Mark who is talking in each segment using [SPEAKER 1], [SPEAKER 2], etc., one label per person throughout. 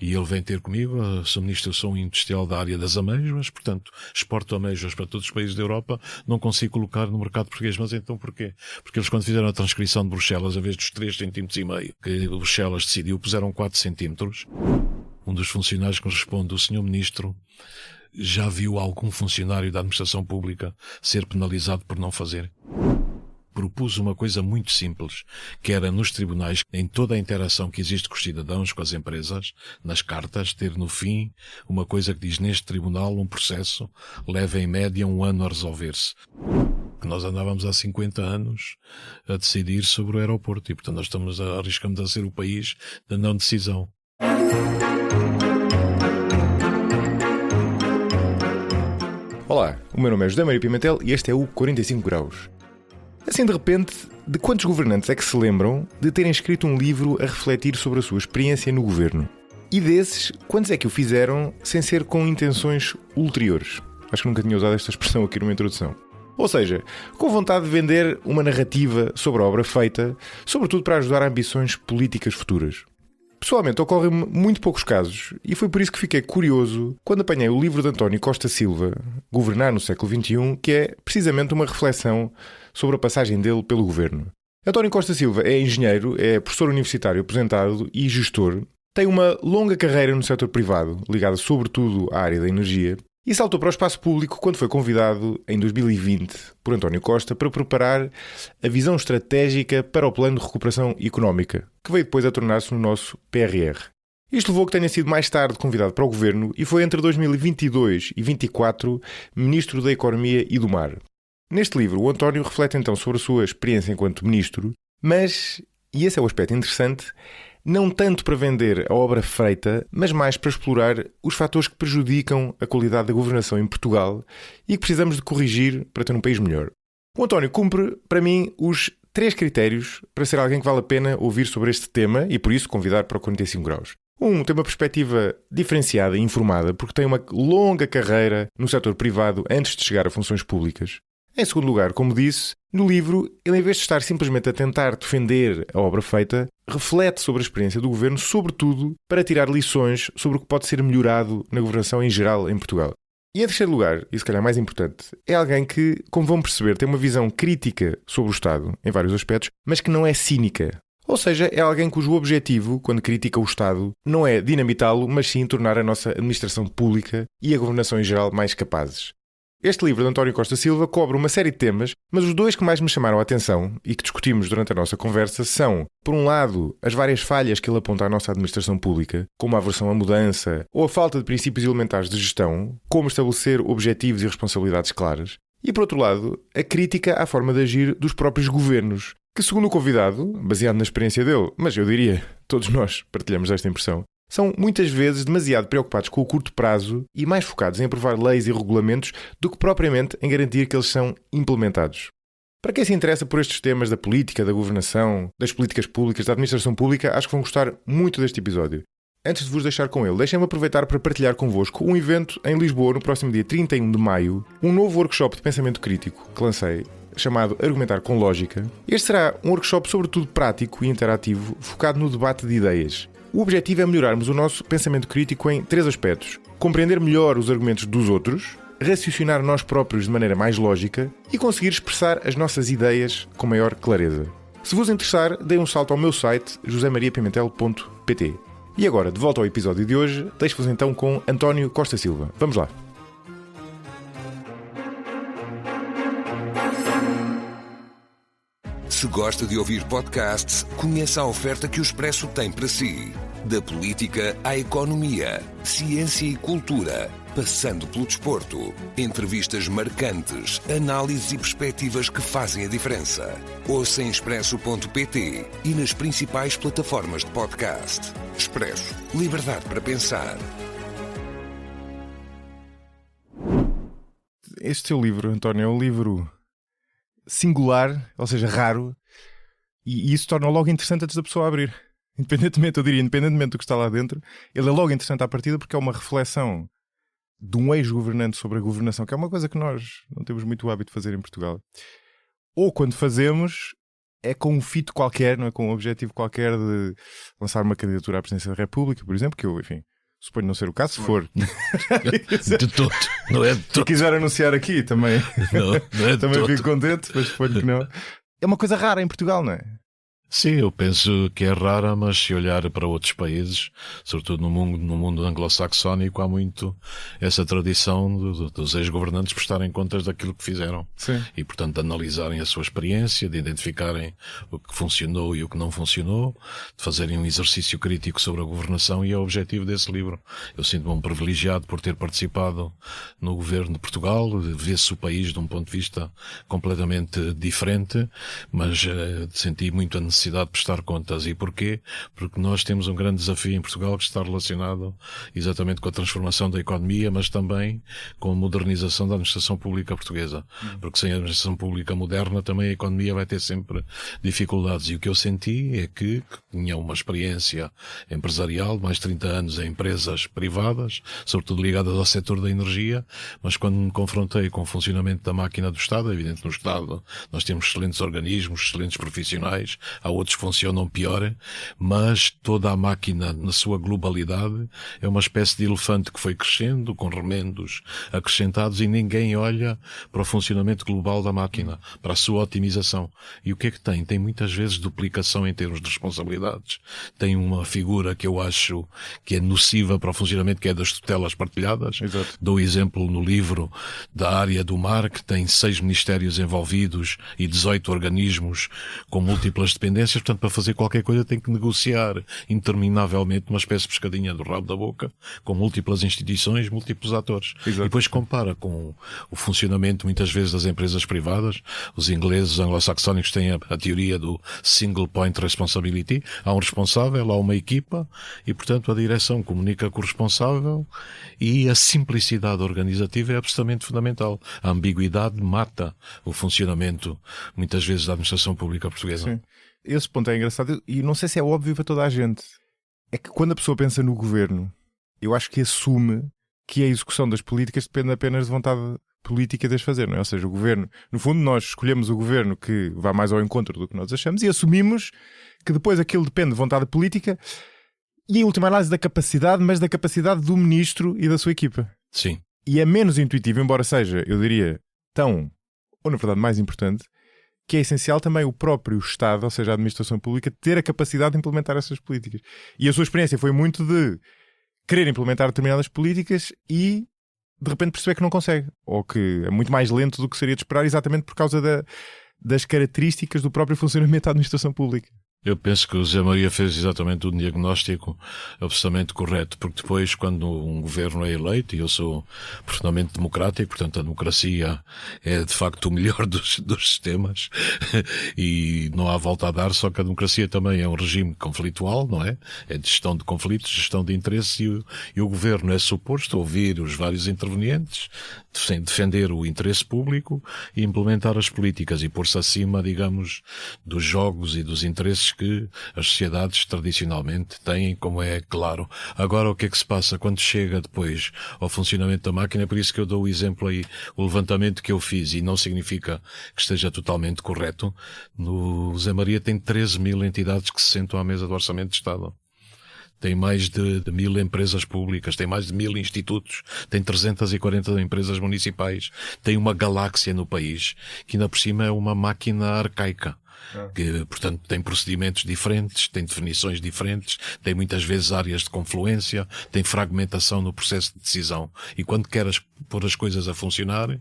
[SPEAKER 1] E ele vem ter comigo, sou ministro, eu sou um industrial da área das amêijoas, portanto, exporto amêijoas para todos os países da Europa, não consigo colocar no mercado português. Mas então porquê? Porque eles, quando fizeram a transcrição de Bruxelas, a vez dos 3,5 cm que Bruxelas decidiu, puseram 4 centímetros. Um dos funcionários que nos responde, o senhor ministro já viu algum funcionário da administração pública ser penalizado por não fazer? Propus uma coisa muito simples, que era nos tribunais, em toda a interação que existe com os cidadãos, com as empresas, nas cartas, ter no fim uma coisa que diz: neste tribunal um processo leva em média 1 ano a resolver-se. Que nós andávamos há 50 anos a decidir sobre o aeroporto e, portanto, nós arriscamos a ser o país da não decisão.
[SPEAKER 2] Olá, o meu nome é José Maria Pimentel e este é o 45 Graus. Assim, de repente, de quantos governantes é que se lembram de terem escrito um livro a refletir sobre a sua experiência no governo? E desses, quantos é que o fizeram sem ser com intenções ulteriores? Acho que nunca tinha usado esta expressão aqui numa introdução. Ou seja, com vontade de vender uma narrativa sobre a obra feita, sobretudo para ajudar a ambições políticas futuras. Pessoalmente, ocorrem-me muito poucos casos e foi por isso que fiquei curioso quando apanhei o livro de António Costa Silva, Governar no século XXI, que é precisamente uma reflexão sobre a passagem dele pelo governo. António Costa Silva é engenheiro, é professor universitário aposentado e gestor, tem uma longa carreira no setor privado, ligada sobretudo à área da energia, e saltou para o espaço público quando foi convidado, em 2020, por António Costa para preparar a visão estratégica para o Plano de Recuperação Económica, que veio depois a tornar-se no nosso PRR. Isto levou a que tenha sido mais tarde convidado para o Governo e foi entre 2022 e 2024 Ministro da Economia e do Mar. Neste livro, o António reflete então sobre a sua experiência enquanto Ministro, mas, e esse é o aspecto interessante, não tanto para vender a obra feita, mas mais para explorar os fatores que prejudicam a qualidade da governação em Portugal e que precisamos de corrigir para ter um país melhor. O António cumpre, para mim, os 3 critérios para ser alguém que vale a pena ouvir sobre este tema e, por isso, convidar para o 45 Graus. Tem uma perspectiva diferenciada e informada porque tem uma longa carreira no setor privado antes de chegar a funções públicas. Em segundo lugar, como disse, no livro, ele, em vez de estar simplesmente a tentar defender a obra feita, reflete sobre a experiência do governo, sobretudo para tirar lições sobre o que pode ser melhorado na governação em geral em Portugal. E em terceiro lugar, e se calhar mais importante, é alguém que, como vão perceber, tem uma visão crítica sobre o Estado, em vários aspectos, mas que não é cínica. Ou seja, é alguém cujo objetivo, quando critica o Estado, não é dinamitá-lo, mas sim tornar a nossa administração pública e a governação em geral mais capazes. Este livro de António Costa Silva cobre uma série de temas, mas os 2 que mais me chamaram a atenção e que discutimos durante a nossa conversa são, por um lado, as várias falhas que ele aponta à nossa administração pública, como a aversão à mudança ou a falta de princípios elementares de gestão, como estabelecer objetivos e responsabilidades claras, e, por outro lado, a crítica à forma de agir dos próprios governos, que, segundo o convidado, baseado na experiência dele, mas eu diria, todos nós partilhamos esta impressão, são muitas vezes demasiado preocupados com o curto prazo e mais focados em aprovar leis e regulamentos do que propriamente em garantir que eles são implementados. Para quem se interessa por estes temas da política, da governação, das políticas públicas, da administração pública, acho que vão gostar muito deste episódio. Antes de vos deixar com ele, deixem-me aproveitar para partilhar convosco um evento em Lisboa no próximo dia 31 de maio, um novo workshop de pensamento crítico que lancei, chamado Argumentar com Lógica. Este será um workshop sobretudo prático e interativo, focado no debate de ideias. O objetivo é melhorarmos o nosso pensamento crítico em 3 aspectos: compreender melhor os argumentos dos outros, raciocinar nós próprios de maneira mais lógica e conseguir expressar as nossas ideias com maior clareza. Se vos interessar, deem um salto ao meu site josemariapimentel.pt. E agora, de volta ao episódio de hoje, deixo-vos então com António Costa Silva. Vamos lá!
[SPEAKER 3] Se gosta de ouvir podcasts, conheça a oferta que o Expresso tem para si. Da política à economia, ciência e cultura, passando pelo desporto. Entrevistas marcantes, análises e perspectivas que fazem a diferença. Ouça em expresso.pt e nas principais plataformas de podcast. Expresso. Liberdade para pensar.
[SPEAKER 2] Este teu livro, António, é um livro singular, ou seja, raro, e isso torna logo interessante antes da pessoa abrir. Independentemente do que está lá dentro, ele é logo interessante à partida porque é uma reflexão de um ex-governante sobre a governação, que é uma coisa que nós não temos muito o hábito de fazer em Portugal. Ou quando fazemos, é com um fito qualquer, não é com um objetivo qualquer de lançar uma candidatura à presidência da República, por exemplo, que eu, enfim, suponho não ser o caso, se for.
[SPEAKER 1] De todo. Não é de todo.
[SPEAKER 2] Se quiser anunciar aqui também,
[SPEAKER 1] Não é de
[SPEAKER 2] também
[SPEAKER 1] todo.
[SPEAKER 2] fico contente, mas suponho que não. É uma coisa rara em Portugal, não é?
[SPEAKER 1] Sim, eu penso que é rara, mas se olhar para outros países, sobretudo no mundo anglo-saxónico, há muito essa tradição dos ex-governantes prestarem contas daquilo que fizeram.
[SPEAKER 2] Sim.
[SPEAKER 1] E, portanto, de analisarem a sua experiência, de identificarem o que funcionou e o que não funcionou, de fazerem um exercício crítico sobre a governação, e é o objetivo desse livro. Eu sinto-me um privilegiado por ter participado no governo de Portugal, vê-se o país de um ponto de vista completamente diferente, mas senti muito a necessidade de prestar contas. E porquê? Porque nós temos um grande desafio em Portugal que está relacionado exatamente com a transformação da economia, mas também com a modernização da administração pública portuguesa. Porque sem a administração pública moderna também a economia vai ter sempre dificuldades. E o que eu senti é que tinha uma experiência empresarial, mais de 30 anos em empresas privadas, sobretudo ligadas ao setor da energia, mas quando me confrontei com o funcionamento da máquina do Estado, é evidente, no Estado nós temos excelentes organismos, excelentes profissionais, há outros que funcionam pior, mas toda a máquina na sua globalidade é uma espécie de elefante que foi crescendo com remendos acrescentados e ninguém olha para o funcionamento global da máquina, para a sua otimização. E o que é que tem? Tem muitas vezes duplicação em termos de responsabilidades. Tem uma figura que eu acho que é nociva para o funcionamento, que é das tutelas partilhadas.
[SPEAKER 2] Exato.
[SPEAKER 1] Dou exemplo no livro da área do mar, que tem 6 ministérios envolvidos e 18 organismos com múltiplas dependências. Portanto, para fazer qualquer coisa tem que negociar interminavelmente, uma espécie de pescadinha do rabo da boca, com múltiplas instituições, múltiplos atores.
[SPEAKER 2] Exato.
[SPEAKER 1] E depois compara com o funcionamento muitas vezes das empresas privadas. Os ingleses, os anglo-saxónicos têm a teoria do single point responsibility. Há um responsável, há uma equipa e, portanto, a direção comunica com o responsável, e a simplicidade organizativa é absolutamente fundamental. A ambiguidade mata o funcionamento, muitas vezes, da administração pública portuguesa.
[SPEAKER 2] Sim. Esse ponto é engraçado e não sei se é óbvio para toda a gente. É que quando a pessoa pensa no governo, eu acho que assume que a execução das políticas depende apenas de vontade política de as fazer, não é? Ou seja, o governo, no fundo nós escolhemos o governo que vá mais ao encontro do que nós achamos e assumimos que depois aquilo depende de vontade política e, em última análise, da capacidade, mas da capacidade do ministro e da sua equipa.
[SPEAKER 1] Sim.
[SPEAKER 2] E é menos intuitivo, embora seja, eu diria, tão, ou na verdade mais importante, que é essencial também o próprio Estado, ou seja, a administração pública, ter a capacidade de implementar essas políticas. E a sua experiência foi muito de querer implementar determinadas políticas e de repente perceber que não consegue, ou que é muito mais lento do que seria de esperar, exatamente por causa das características do próprio funcionamento da administração pública.
[SPEAKER 1] Eu penso que o José Maria fez exatamente o diagnóstico absolutamente correto, porque depois, quando um governo é eleito, e eu sou profundamente democrático, portanto a democracia é de facto o melhor dos sistemas, e não há volta a dar, só que a democracia também é um regime conflitual, não é? É de gestão de conflitos, gestão de interesses, e o governo é suposto ouvir os vários intervenientes, defender o interesse público e implementar as políticas e pôr-se acima, digamos, dos jogos e dos interesses que as sociedades tradicionalmente têm, como é claro. Agora, o que é que se passa quando chega depois ao funcionamento da máquina? É por isso que eu dou o exemplo aí, o levantamento que eu fiz, e não significa que esteja totalmente correto. No Zé Maria tem 13.000 entidades que se sentam à mesa do Orçamento de Estado. Tem mais de 1.000 empresas públicas, tem mais de 1.000 institutos, tem 340 empresas municipais, tem uma galáxia no país, que ainda por cima é uma máquina arcaica. Que, portanto, tem procedimentos diferentes, tem definições diferentes, tem muitas vezes áreas de confluência, tem fragmentação no processo de decisão. E quando queres pôr as coisas a funcionar,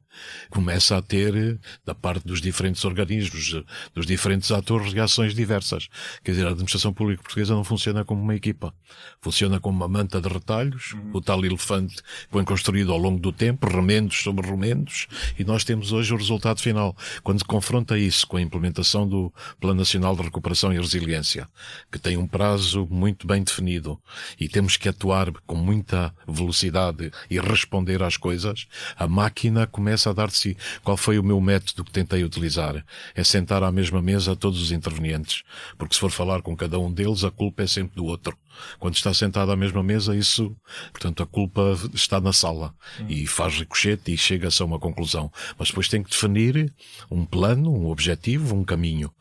[SPEAKER 1] começa a ter, da parte dos diferentes organismos, dos diferentes atores, reações diversas. Quer dizer, a administração pública portuguesa não funciona como uma equipa. Funciona como uma manta de retalhos, o tal elefante que foi construído ao longo do tempo, remendos sobre remendos, e nós temos hoje o resultado final. Quando se confronta isso com a implementação do Plano Nacional de Recuperação e Resiliência, que tem um prazo muito bem definido, e temos que atuar com muita velocidade e responder às coisas, a máquina começa a dar de si. Qual foi o meu método que tentei utilizar? É sentar à mesma mesa todos os intervenientes, porque se for falar com cada um deles, a culpa é sempre do outro. Quando está sentado à mesma mesa, isso, portanto, a culpa está na sala e faz ricochete e chega-se a uma conclusão. Mas depois tem que definir um plano, um objetivo, um caminho.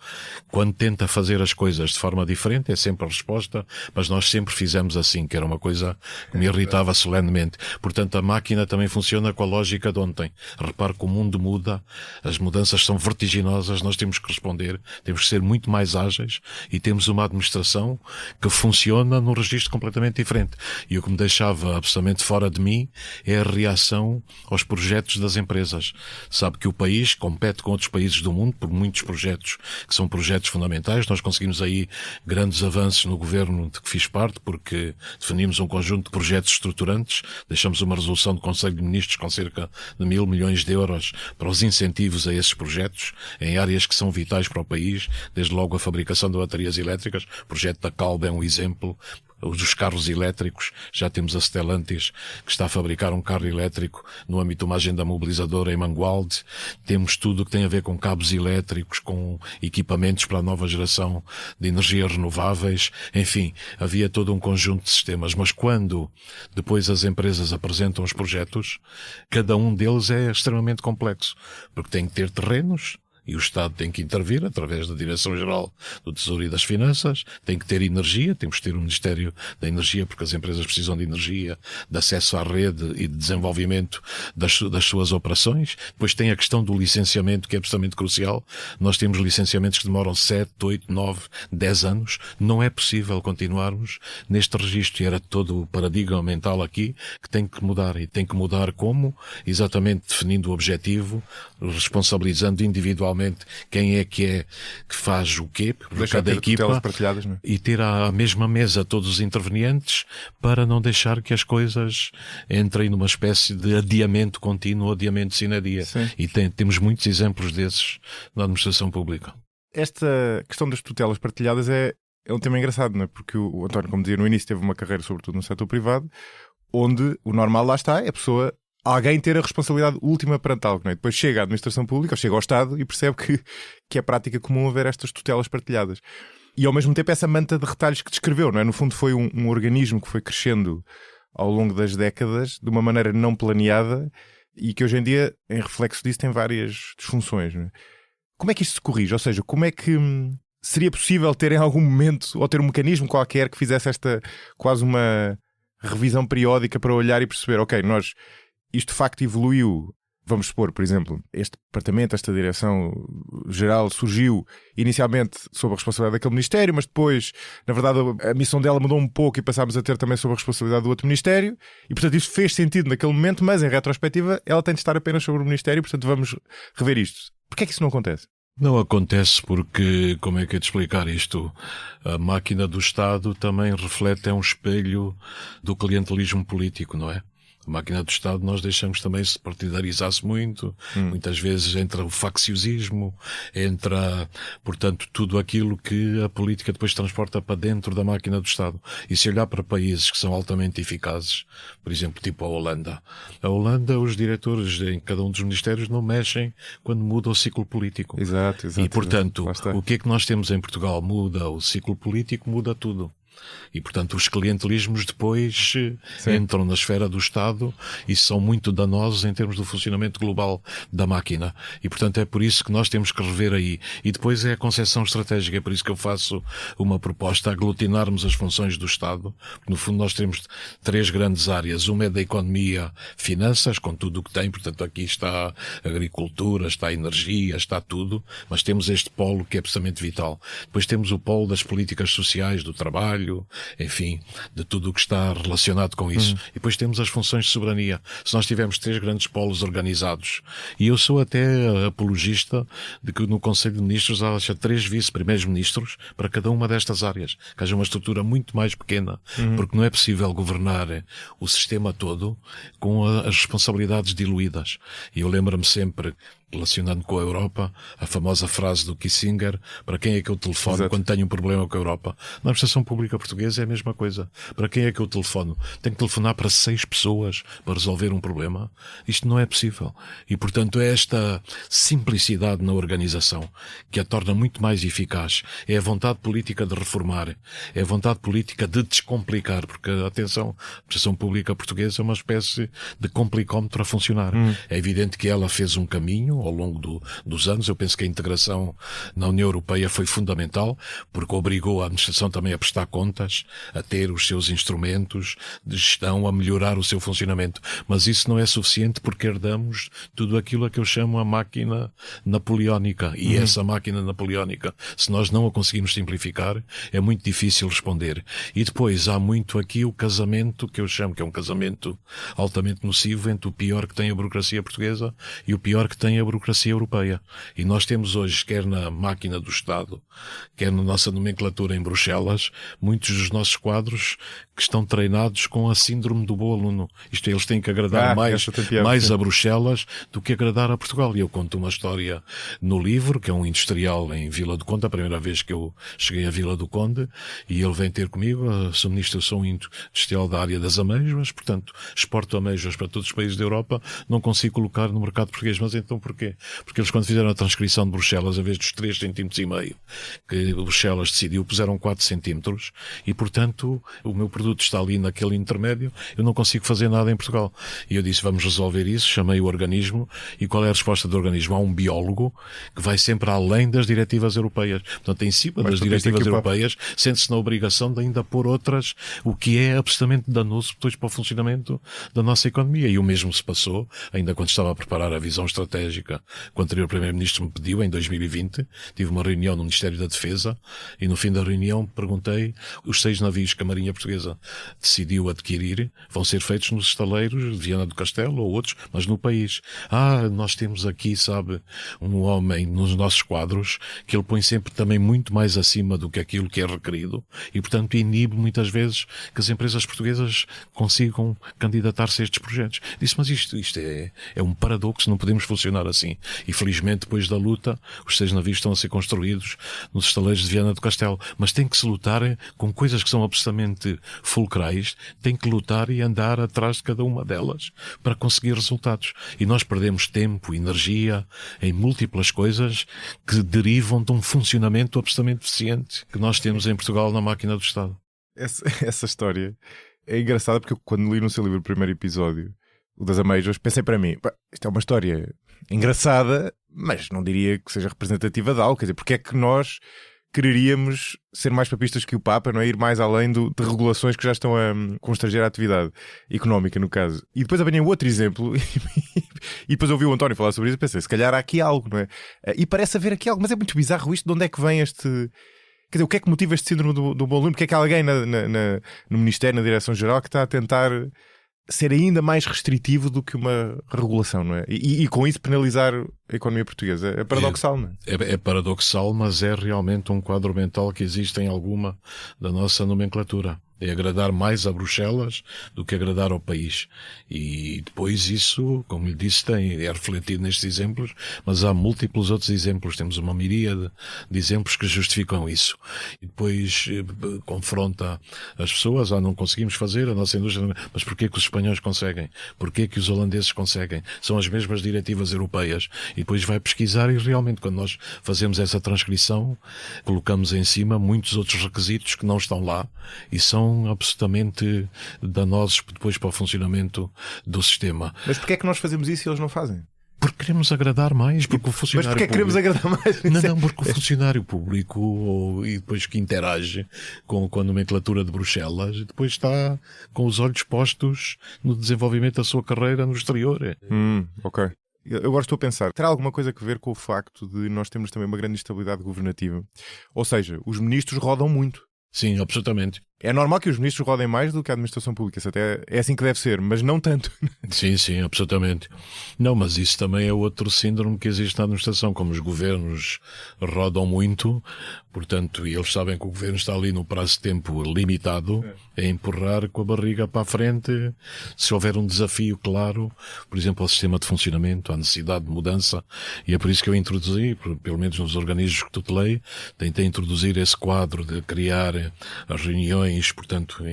[SPEAKER 1] Quando tenta fazer as coisas de forma diferente, é sempre a resposta, mas nós sempre fizemos assim, que era uma coisa que me irritava solenemente. Portanto, a máquina também funciona com a lógica de ontem. Repare que o mundo muda, as mudanças são vertiginosas, nós temos que responder, temos que ser muito mais ágeis e temos uma administração que funciona num registro completamente diferente. E o que me deixava absolutamente fora de mim é a reação aos projetos das empresas. Sabe que o país compete com outros países do mundo por muitos projetos que são projetos fundamentais. Nós conseguimos aí grandes avanços no governo de que fiz parte, porque definimos um conjunto de projetos estruturantes, deixamos uma resolução do Conselho de Ministros com cerca de 1.000 milhões de euros para os incentivos a esses projetos, em áreas que são vitais para o país, desde logo a fabricação de baterias elétricas. O projeto da Calbe é um exemplo. Os dos carros elétricos, já temos a Stellantis, que está a fabricar um carro elétrico no âmbito de uma agenda mobilizadora em Mangualde. Temos tudo o que tem a ver com cabos elétricos, com equipamentos para a nova geração de energias renováveis. Enfim, havia todo um conjunto de sistemas. Mas quando depois as empresas apresentam os projetos, cada um deles é extremamente complexo, porque tem que ter terrenos, e o Estado tem que intervir através da Direção-Geral do Tesouro e das Finanças, tem que ter energia, temos que ter um Ministério da Energia, porque as empresas precisam de energia, de acesso à rede e de desenvolvimento das suas operações. Depois tem a questão do licenciamento, que é absolutamente crucial. Nós temos licenciamentos que demoram 7, 8, 9, 10 anos. Não é possível continuarmos neste registro, e era todo o paradigma mental aqui que tem que mudar. E tem que mudar como? Exatamente definindo o objetivo, responsabilizando individualmente quem é que faz o quê por cada equipa,
[SPEAKER 2] não é?
[SPEAKER 1] E ter à mesma mesa todos os intervenientes para não deixar que as coisas entrem numa espécie de adiamento contínuo, adiamento sine die. E temos muitos exemplos desses na administração pública.
[SPEAKER 2] Esta questão das tutelas partilhadas é um tema engraçado, não é? Porque o António, como dizia no início, teve uma carreira sobretudo no setor privado, onde o normal lá está é a pessoa, alguém ter a responsabilidade última perante algo, não é? Depois chega à administração pública, ou chega ao Estado e percebe que é prática comum haver estas tutelas partilhadas. E ao mesmo tempo essa manta de retalhos que descreveu, não é? No fundo foi um organismo que foi crescendo ao longo das décadas de uma maneira não planeada e que hoje em dia, em reflexo disso, tem várias disfunções, não é? Como é que isto se corrige? Ou seja, como é que seria possível ter em algum momento, ou ter um mecanismo qualquer que fizesse esta quase uma revisão periódica para olhar e perceber, ok, isto de facto evoluiu. Vamos supor, por exemplo, este departamento, esta direção-geral surgiu inicialmente sob a responsabilidade daquele ministério, mas depois, na verdade, a missão dela mudou um pouco e passámos a ter também sob a responsabilidade do outro ministério e, portanto, isso fez sentido naquele momento, mas em retrospectiva ela tem de estar apenas sobre o ministério, portanto vamos rever isto. Porquê é que isso não acontece?
[SPEAKER 1] Não acontece porque, como é que é de explicar isto? A máquina do Estado também reflete, é um espelho do clientelismo político, não é? A máquina do Estado nós deixamos também se partidarizar-se muito, muitas vezes entra o facciosismo, entra, portanto, tudo aquilo que a política depois transporta para dentro da máquina do Estado. E se olhar para países que são altamente eficazes, por exemplo, tipo a Holanda, os diretores em cada um dos ministérios não mexem quando muda o ciclo político.
[SPEAKER 2] Exato.
[SPEAKER 1] E, portanto, o que é que nós temos em Portugal? Muda o ciclo político, muda tudo. E, portanto, os clientelismos depois entram na esfera do Estado e são muito danosos em termos do funcionamento global da máquina. E, portanto, é por isso que nós temos que rever aí. E depois é a concepção estratégica. É por isso que eu faço uma proposta a aglutinarmos as funções do Estado. No fundo, nós temos 3 grandes áreas. Uma é da economia, finanças, com tudo o que tem. Portanto, aqui está a agricultura, está a energia, está tudo. Mas temos este polo que é absolutamente vital. Depois temos o polo das políticas sociais, do trabalho, enfim, de tudo o que está relacionado com isso. E depois temos as funções de soberania. Se nós tivermos 3 grandes polos organizados, e eu sou até apologista de que no Conselho de Ministros haja 3 vice-primeiros-ministros para cada uma destas áreas, que haja uma estrutura muito mais pequena, porque não é possível governar o sistema todo com as responsabilidades diluídas. E eu lembro-me sempre, relacionando com a Europa, a famosa frase do Kissinger: para quem é que eu telefono quando tenho um problema com a Europa? Na administração pública pública portuguesa é a mesma coisa. Para quem é que eu telefono? Tenho que telefonar para 6 pessoas para resolver um problema? Isto não é possível. E, portanto, é esta simplicidade na organização que a torna muito mais eficaz. É a vontade política de reformar. É a vontade política de descomplicar. Porque, atenção, a administração pública portuguesa é uma espécie de complicómetro a funcionar. É evidente que ela fez um caminho ao longo dos anos. Eu penso que a integração na União Europeia foi fundamental, porque obrigou a administração também a prestar contas, a ter os seus instrumentos de gestão, a melhorar o seu funcionamento. Mas isso não é suficiente porque herdamos tudo aquilo a que eu chamo a máquina napoleónica. E essa máquina napoleónica, se nós não a conseguirmos simplificar, é muito difícil responder. E depois há muito aqui o casamento, que eu chamo que é um casamento altamente nocivo, entre o pior que tem a burocracia portuguesa e o pior que tem a burocracia europeia. E nós temos hoje, quer na máquina do Estado, quer na nossa nomenclatura em Bruxelas, muitos dos nossos quadros que estão treinados com a síndrome do bom aluno. Isto é, eles têm que agradar mais a Bruxelas do que agradar a Portugal. E eu conto uma história no livro, que é um industrial em Vila do Conde, a primeira vez que eu cheguei a Vila do Conde, e ele vem ter comigo, Sr. Ministro, eu sou um industrial da área das amêijoas, portanto, exporto amêijoas para todos os países da Europa, não consigo colocar no mercado português. Mas então porquê? Porque eles, quando fizeram a transcrição de Bruxelas, a vez dos 3,5 cm que Bruxelas decidiu, puseram 4 centímetros, e portanto o meu produto está ali naquele intermédio, eu não consigo fazer nada em Portugal. E eu disse, vamos resolver isso, chamei o organismo, e qual é a resposta do organismo? Há um biólogo que vai sempre além das diretivas europeias. Portanto, em cima das diretivas europeias, sente-se na obrigação de ainda pôr outras, o que é absolutamente danoso depois para o funcionamento da nossa economia. E o mesmo se passou, ainda quando estava a preparar a visão estratégica que o anterior Primeiro-Ministro me pediu, em 2020, tive uma reunião no Ministério da Defesa, e no fim da reunião perguntei, os 6 navios que a Marinha Portuguesa decidiu adquirir vão ser feitos nos estaleiros de Viana do Castelo ou outros, mas no país. Nós temos aqui, sabe, um homem nos nossos quadros que ele põe sempre também muito mais acima do que aquilo que é requerido e, portanto, inibe muitas vezes que as empresas portuguesas consigam candidatar-se a estes projetos. Disse, mas isto é um paradoxo, não podemos funcionar assim. E felizmente, depois da luta, os 6 navios estão a ser construídos nos estaleiros de Viana do Castelo. Mas tem que se lutar com coisas que são absolutamente fulcrais, tem que lutar e andar atrás de cada uma delas para conseguir resultados. E nós perdemos tempo, energia em múltiplas coisas que derivam de um funcionamento absolutamente deficiente que nós temos em Portugal na máquina do Estado.
[SPEAKER 2] Essa história é engraçada porque eu, quando li no seu livro o primeiro episódio, o das amêijoas, pensei para mim, isto é uma história engraçada, mas não diria que seja representativa de algo. Quer dizer, porque é que nós quereríamos ser mais papistas que o Papa, não é? Ir mais além de regulações que já estão a constranger a atividade económica, no caso. E depois apanhei outro exemplo e depois ouvi o António falar sobre isso e pensei, se calhar há aqui algo, não é? E parece haver aqui algo, mas é muito bizarro isto, de onde é que vem este... Quer dizer, o que é que motiva este síndrome do bom aluno? Porque é que há alguém no Ministério, na Direção-Geral, que está a tentar ser ainda mais restritivo do que uma regulação, não é? E com isso penalizar a economia portuguesa. É paradoxal, não é?
[SPEAKER 1] É paradoxal, mas é realmente um quadro mental que existe em alguma da nossa nomenclatura. É agradar mais a Bruxelas do que agradar ao país. E depois isso, como lhe disse, é refletido nestes exemplos, mas há múltiplos outros exemplos. Temos uma miríade de exemplos que justificam isso. E depois confronta as pessoas, não conseguimos fazer, a nossa indústria, mas porquê que os espanhóis conseguem? Porquê que os holandeses conseguem? São as mesmas diretivas europeias. E depois vai pesquisar e realmente quando nós fazemos essa transcrição, colocamos em cima muitos outros requisitos que não estão lá e são absolutamente danosos depois para o funcionamento do sistema.
[SPEAKER 2] Mas porquê é que nós fazemos isso e eles não fazem?
[SPEAKER 1] Porque queremos agradar mais, porque o funcionário
[SPEAKER 2] Mas porquê queremos agradar mais?
[SPEAKER 1] Não, porque o funcionário público e depois que interage com a nomenclatura de Bruxelas, depois está com os olhos postos no desenvolvimento da sua carreira no exterior.
[SPEAKER 2] Ok. Eu agora estou a pensar, terá alguma coisa a ver com o facto de nós termos também uma grande instabilidade governativa? Ou seja, os ministros rodam muito.
[SPEAKER 1] Sim, absolutamente.
[SPEAKER 2] É normal que os ministros rodem mais do que a administração pública, isso até é assim que deve ser, mas não tanto.
[SPEAKER 1] Sim, absolutamente. Não, mas isso também é outro síndrome que existe na administração, como os governos rodam muito, portanto, e eles sabem que o governo está ali no prazo de tempo limitado, a empurrar com a barriga para a frente, se houver um desafio claro, por exemplo, ao sistema de funcionamento, à necessidade de mudança, e é por isso que eu introduzi, pelo menos nos organismos que tutelei, tentei introduzir esse quadro de criar as reuniões, portanto,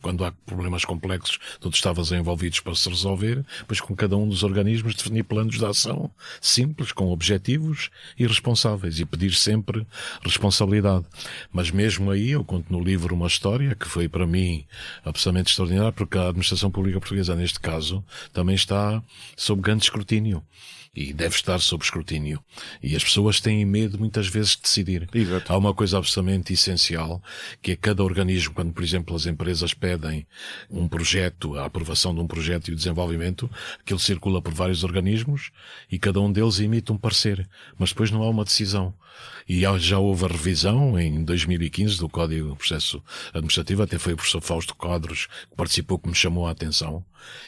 [SPEAKER 1] quando há problemas complexos, todos estavas envolvidos para se resolver, depois com cada um dos organismos definir planos de ação simples, com objetivos e responsáveis, e pedir sempre responsabilidade. Mas mesmo aí, eu conto no livro uma história que foi para mim absolutamente extraordinária, porque a administração pública portuguesa, neste caso, também está sob grande escrutínio. E deve estar sob escrutínio. E as pessoas têm medo muitas vezes de decidir.
[SPEAKER 2] Exato.
[SPEAKER 1] Há uma coisa absolutamente essencial, que é cada organismo, quando por exemplo as empresas pedem um projeto, a aprovação de um projeto e o desenvolvimento, aquilo circula por vários organismos e cada um deles emite um parecer. Mas depois não há uma decisão. E já houve a revisão em 2015 do Código de Processo Administrativo, até foi o professor Fausto Quadros que participou, que me chamou a atenção,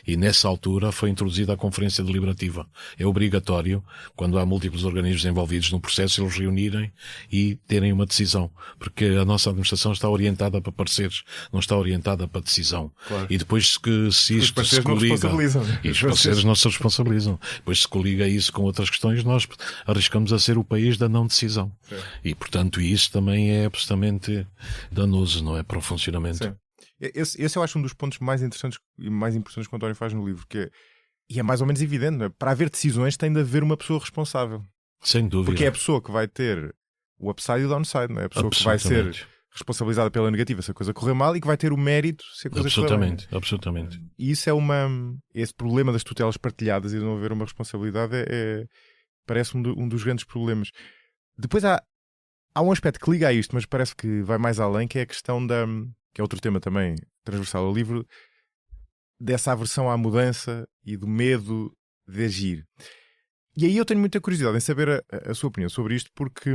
[SPEAKER 1] e nessa altura foi introduzida a Conferência Deliberativa. É obrigatório, quando há múltiplos organismos envolvidos no processo, eles reunirem e terem uma decisão, porque a nossa administração está orientada para pareceres, não está orientada para decisão.
[SPEAKER 2] Claro.
[SPEAKER 1] E depois se isto se coliga, e os parceiros não se responsabilizam, depois se coliga isso com outras questões, nós arriscamos a ser o país da não decisão.
[SPEAKER 2] Sim.
[SPEAKER 1] E, portanto, isso também é absolutamente danoso, não é? Para o funcionamento.
[SPEAKER 2] Sim. Esse eu acho um dos pontos mais interessantes e mais importantes que o António faz no livro, e é mais ou menos evidente, não é? Para haver decisões tem de haver uma pessoa responsável.
[SPEAKER 1] Sem dúvida.
[SPEAKER 2] Porque é a pessoa que vai ter o upside e o downside, não é? A pessoa que vai ser responsabilizada pela negativa se a coisa correr mal e que vai ter o mérito se a coisa correr bem.
[SPEAKER 1] Absolutamente.
[SPEAKER 2] E isso esse problema das tutelas partilhadas e de não haver uma responsabilidade parece um dos grandes problemas. Depois há um aspecto que liga a isto, mas parece que vai mais além, que é a questão que é outro tema também transversal ao livro, dessa aversão à mudança e do medo de agir. E aí eu tenho muita curiosidade em saber a sua opinião sobre isto, porque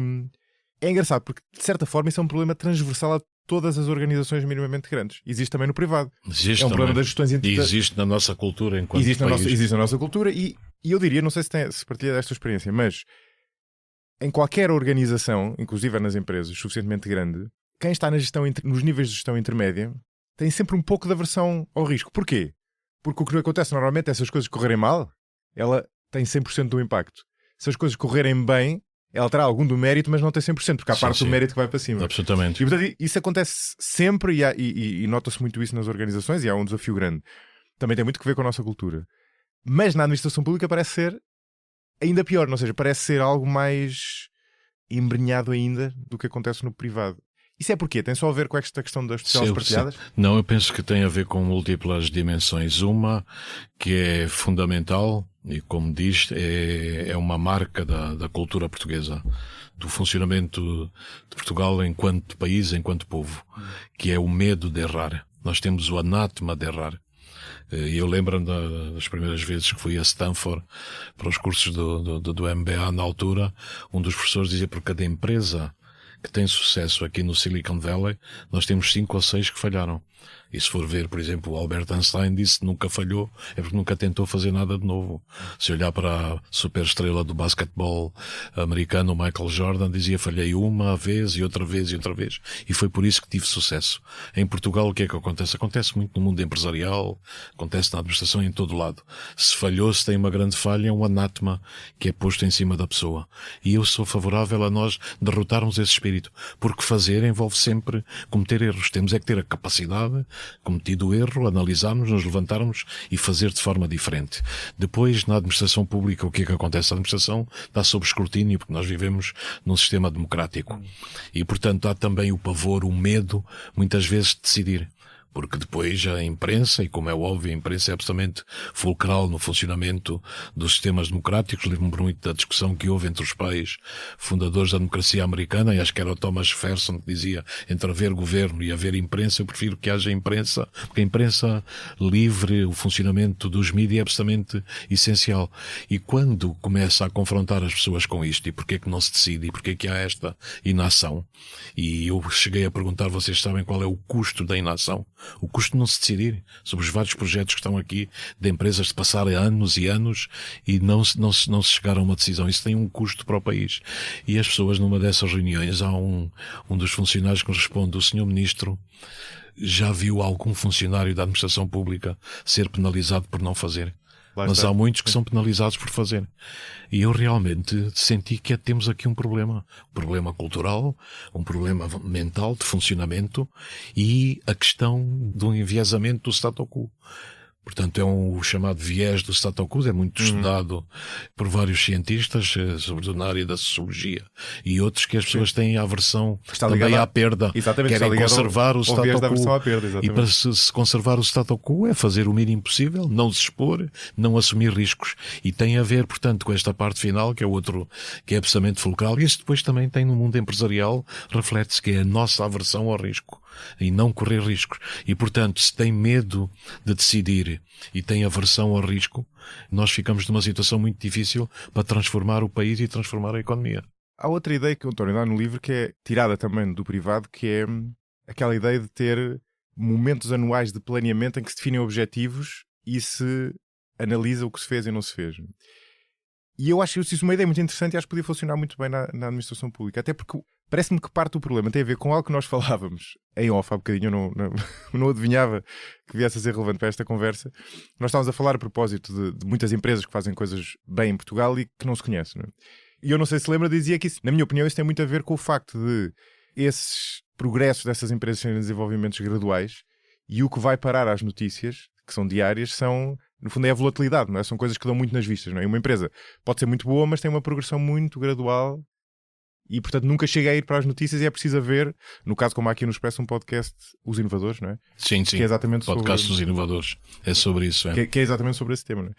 [SPEAKER 2] é engraçado, porque de certa forma isso é um problema transversal a todas as organizações minimamente grandes. Existe também no privado.
[SPEAKER 1] Existe
[SPEAKER 2] é um
[SPEAKER 1] também.
[SPEAKER 2] problema das gestões
[SPEAKER 1] E existe na nossa cultura enquanto
[SPEAKER 2] existe
[SPEAKER 1] país.
[SPEAKER 2] Existe na nossa cultura e eu diria, não sei se partilha desta experiência, mas em qualquer organização, inclusive nas empresas, suficientemente grande, quem está na gestão, nos níveis de gestão intermédia tem sempre um pouco de aversão ao risco. Porquê? Porque o que acontece normalmente é se as coisas correrem mal, ela tem 100% do impacto. Se as coisas correrem bem, ela terá algum do mérito, mas não tem 100%, porque há parte do mérito que vai para cima.
[SPEAKER 1] Absolutamente.
[SPEAKER 2] E portanto isso acontece sempre e nota-se muito isso nas organizações e há um desafio grande. Também tem muito que ver com a nossa cultura. Mas na administração pública parece ser ainda pior, ou seja, parece ser algo mais embrenhado ainda do que acontece no privado. Isso é porquê? Tem só a ver com esta questão das tutelas partilhadas?
[SPEAKER 1] Não, eu penso que tem a ver com múltiplas dimensões. Uma que é fundamental e, como diz, é uma marca da cultura portuguesa, do funcionamento de Portugal enquanto país, enquanto povo, que é o medo de errar. Nós temos o anátema de errar. Eu lembro-me das primeiras vezes que fui a Stanford para os cursos do MBA na altura, um dos professores dizia: por cada empresa que tem sucesso aqui no Silicon Valley, nós temos 5 ou 6 que falharam. E se for ver, por exemplo, o Albert Einstein disse que nunca falhou, é porque nunca tentou fazer nada de novo. Se olhar para a superestrela do basquetebol americano, o Michael Jordan, dizia: falhei uma vez e outra vez e outra vez. E foi por isso que tive sucesso. Em Portugal, o que é que acontece? Acontece muito no mundo empresarial, acontece na administração, em todo lado. Se falhou, se tem uma grande falha, é um anátema que é posto em cima da pessoa. E eu sou favorável a nós derrotarmos esse espírito, porque fazer envolve sempre cometer erros. Temos é que ter a capacidade, cometido o erro, analisarmos, nos levantarmos e fazer de forma diferente. Depois, na administração pública, o que é que acontece? A administração está sob escrutínio, porque nós vivemos num sistema democrático. E, portanto, há também o pavor, o medo, muitas vezes, de decidir. porque depois a imprensa, e como é óbvio, a imprensa é absolutamente fulcral no funcionamento dos sistemas democráticos. Lembro-me muito da discussão que houve entre os pais fundadores da democracia americana, e acho que era o Thomas Jefferson que dizia, entre haver governo e haver imprensa, eu prefiro que haja imprensa, porque a imprensa livre, o funcionamento dos mídias é absolutamente essencial. E quando começa a confrontar as pessoas com isto, e porque é que não se decide, e porque é que há esta inação, e eu cheguei a perguntar, vocês sabem qual é o custo da inação? O custo de não se decidir sobre os vários projetos que estão aqui, de empresas de passarem anos e anos e não se chegar a uma decisão. Isso tem um custo para o país. E as pessoas, numa dessas reuniões, há um dos funcionários que nos responde, o Sr. Ministro já viu algum funcionário da administração pública ser penalizado por não fazer? Mas há muitos que são penalizados por fazer. E eu realmente senti que temos aqui um problema cultural, um problema mental de funcionamento e a questão do enviesamento do status quo. Portanto, é o chamado viés do status quo, é muito estudado por vários cientistas, sobretudo na área da sociologia, e outros que as pessoas têm aversão também à perda.
[SPEAKER 2] Exatamente,
[SPEAKER 1] querem conservar o status quo.
[SPEAKER 2] Perda,
[SPEAKER 1] e para se conservar o status quo é fazer o mínimo possível, não se expor, não assumir riscos. E tem a ver, portanto, com esta parte final, que é que é absolutamente fulcral. E isso depois também tem no mundo empresarial, reflete-se que é a nossa aversão ao risco e não correr riscos. E, portanto, se tem medo de decidir e tem aversão ao risco, nós ficamos numa situação muito difícil para transformar o país e transformar a economia.
[SPEAKER 2] Há outra ideia que o António dá no livro, que é tirada também do privado, que é aquela ideia de ter momentos anuais de planeamento em que se definem objetivos e se analisa o que se fez e não se fez. E eu acho isso uma ideia muito interessante e acho que podia funcionar muito bem na administração pública. Até porque parece-me que parte do problema tem a ver com algo que nós falávamos em off há bocadinho, eu não adivinhava que viesse a ser relevante para esta conversa. Nós estávamos a falar a propósito de muitas empresas que fazem coisas bem em Portugal e que não se conhecem, não é? E eu não sei se lembra, dizia que isso, na minha opinião, isso tem muito a ver com o facto de esses progressos dessas empresas serem desenvolvimentos graduais, e o que vai parar às notícias, que são diárias, são... No fundo é a volatilidade, não é? São coisas que dão muito nas vistas, não é? Uma empresa pode ser muito boa, mas tem uma progressão muito gradual e, portanto, nunca chega a ir para as notícias e é preciso haver, no caso como há aqui no Expresso, um podcast, Os Inovadores, não é?
[SPEAKER 1] Sim.
[SPEAKER 2] Que é exatamente
[SPEAKER 1] podcast dos Inovadores. É sobre isso, é?
[SPEAKER 2] Que é exatamente sobre esse tema, não é?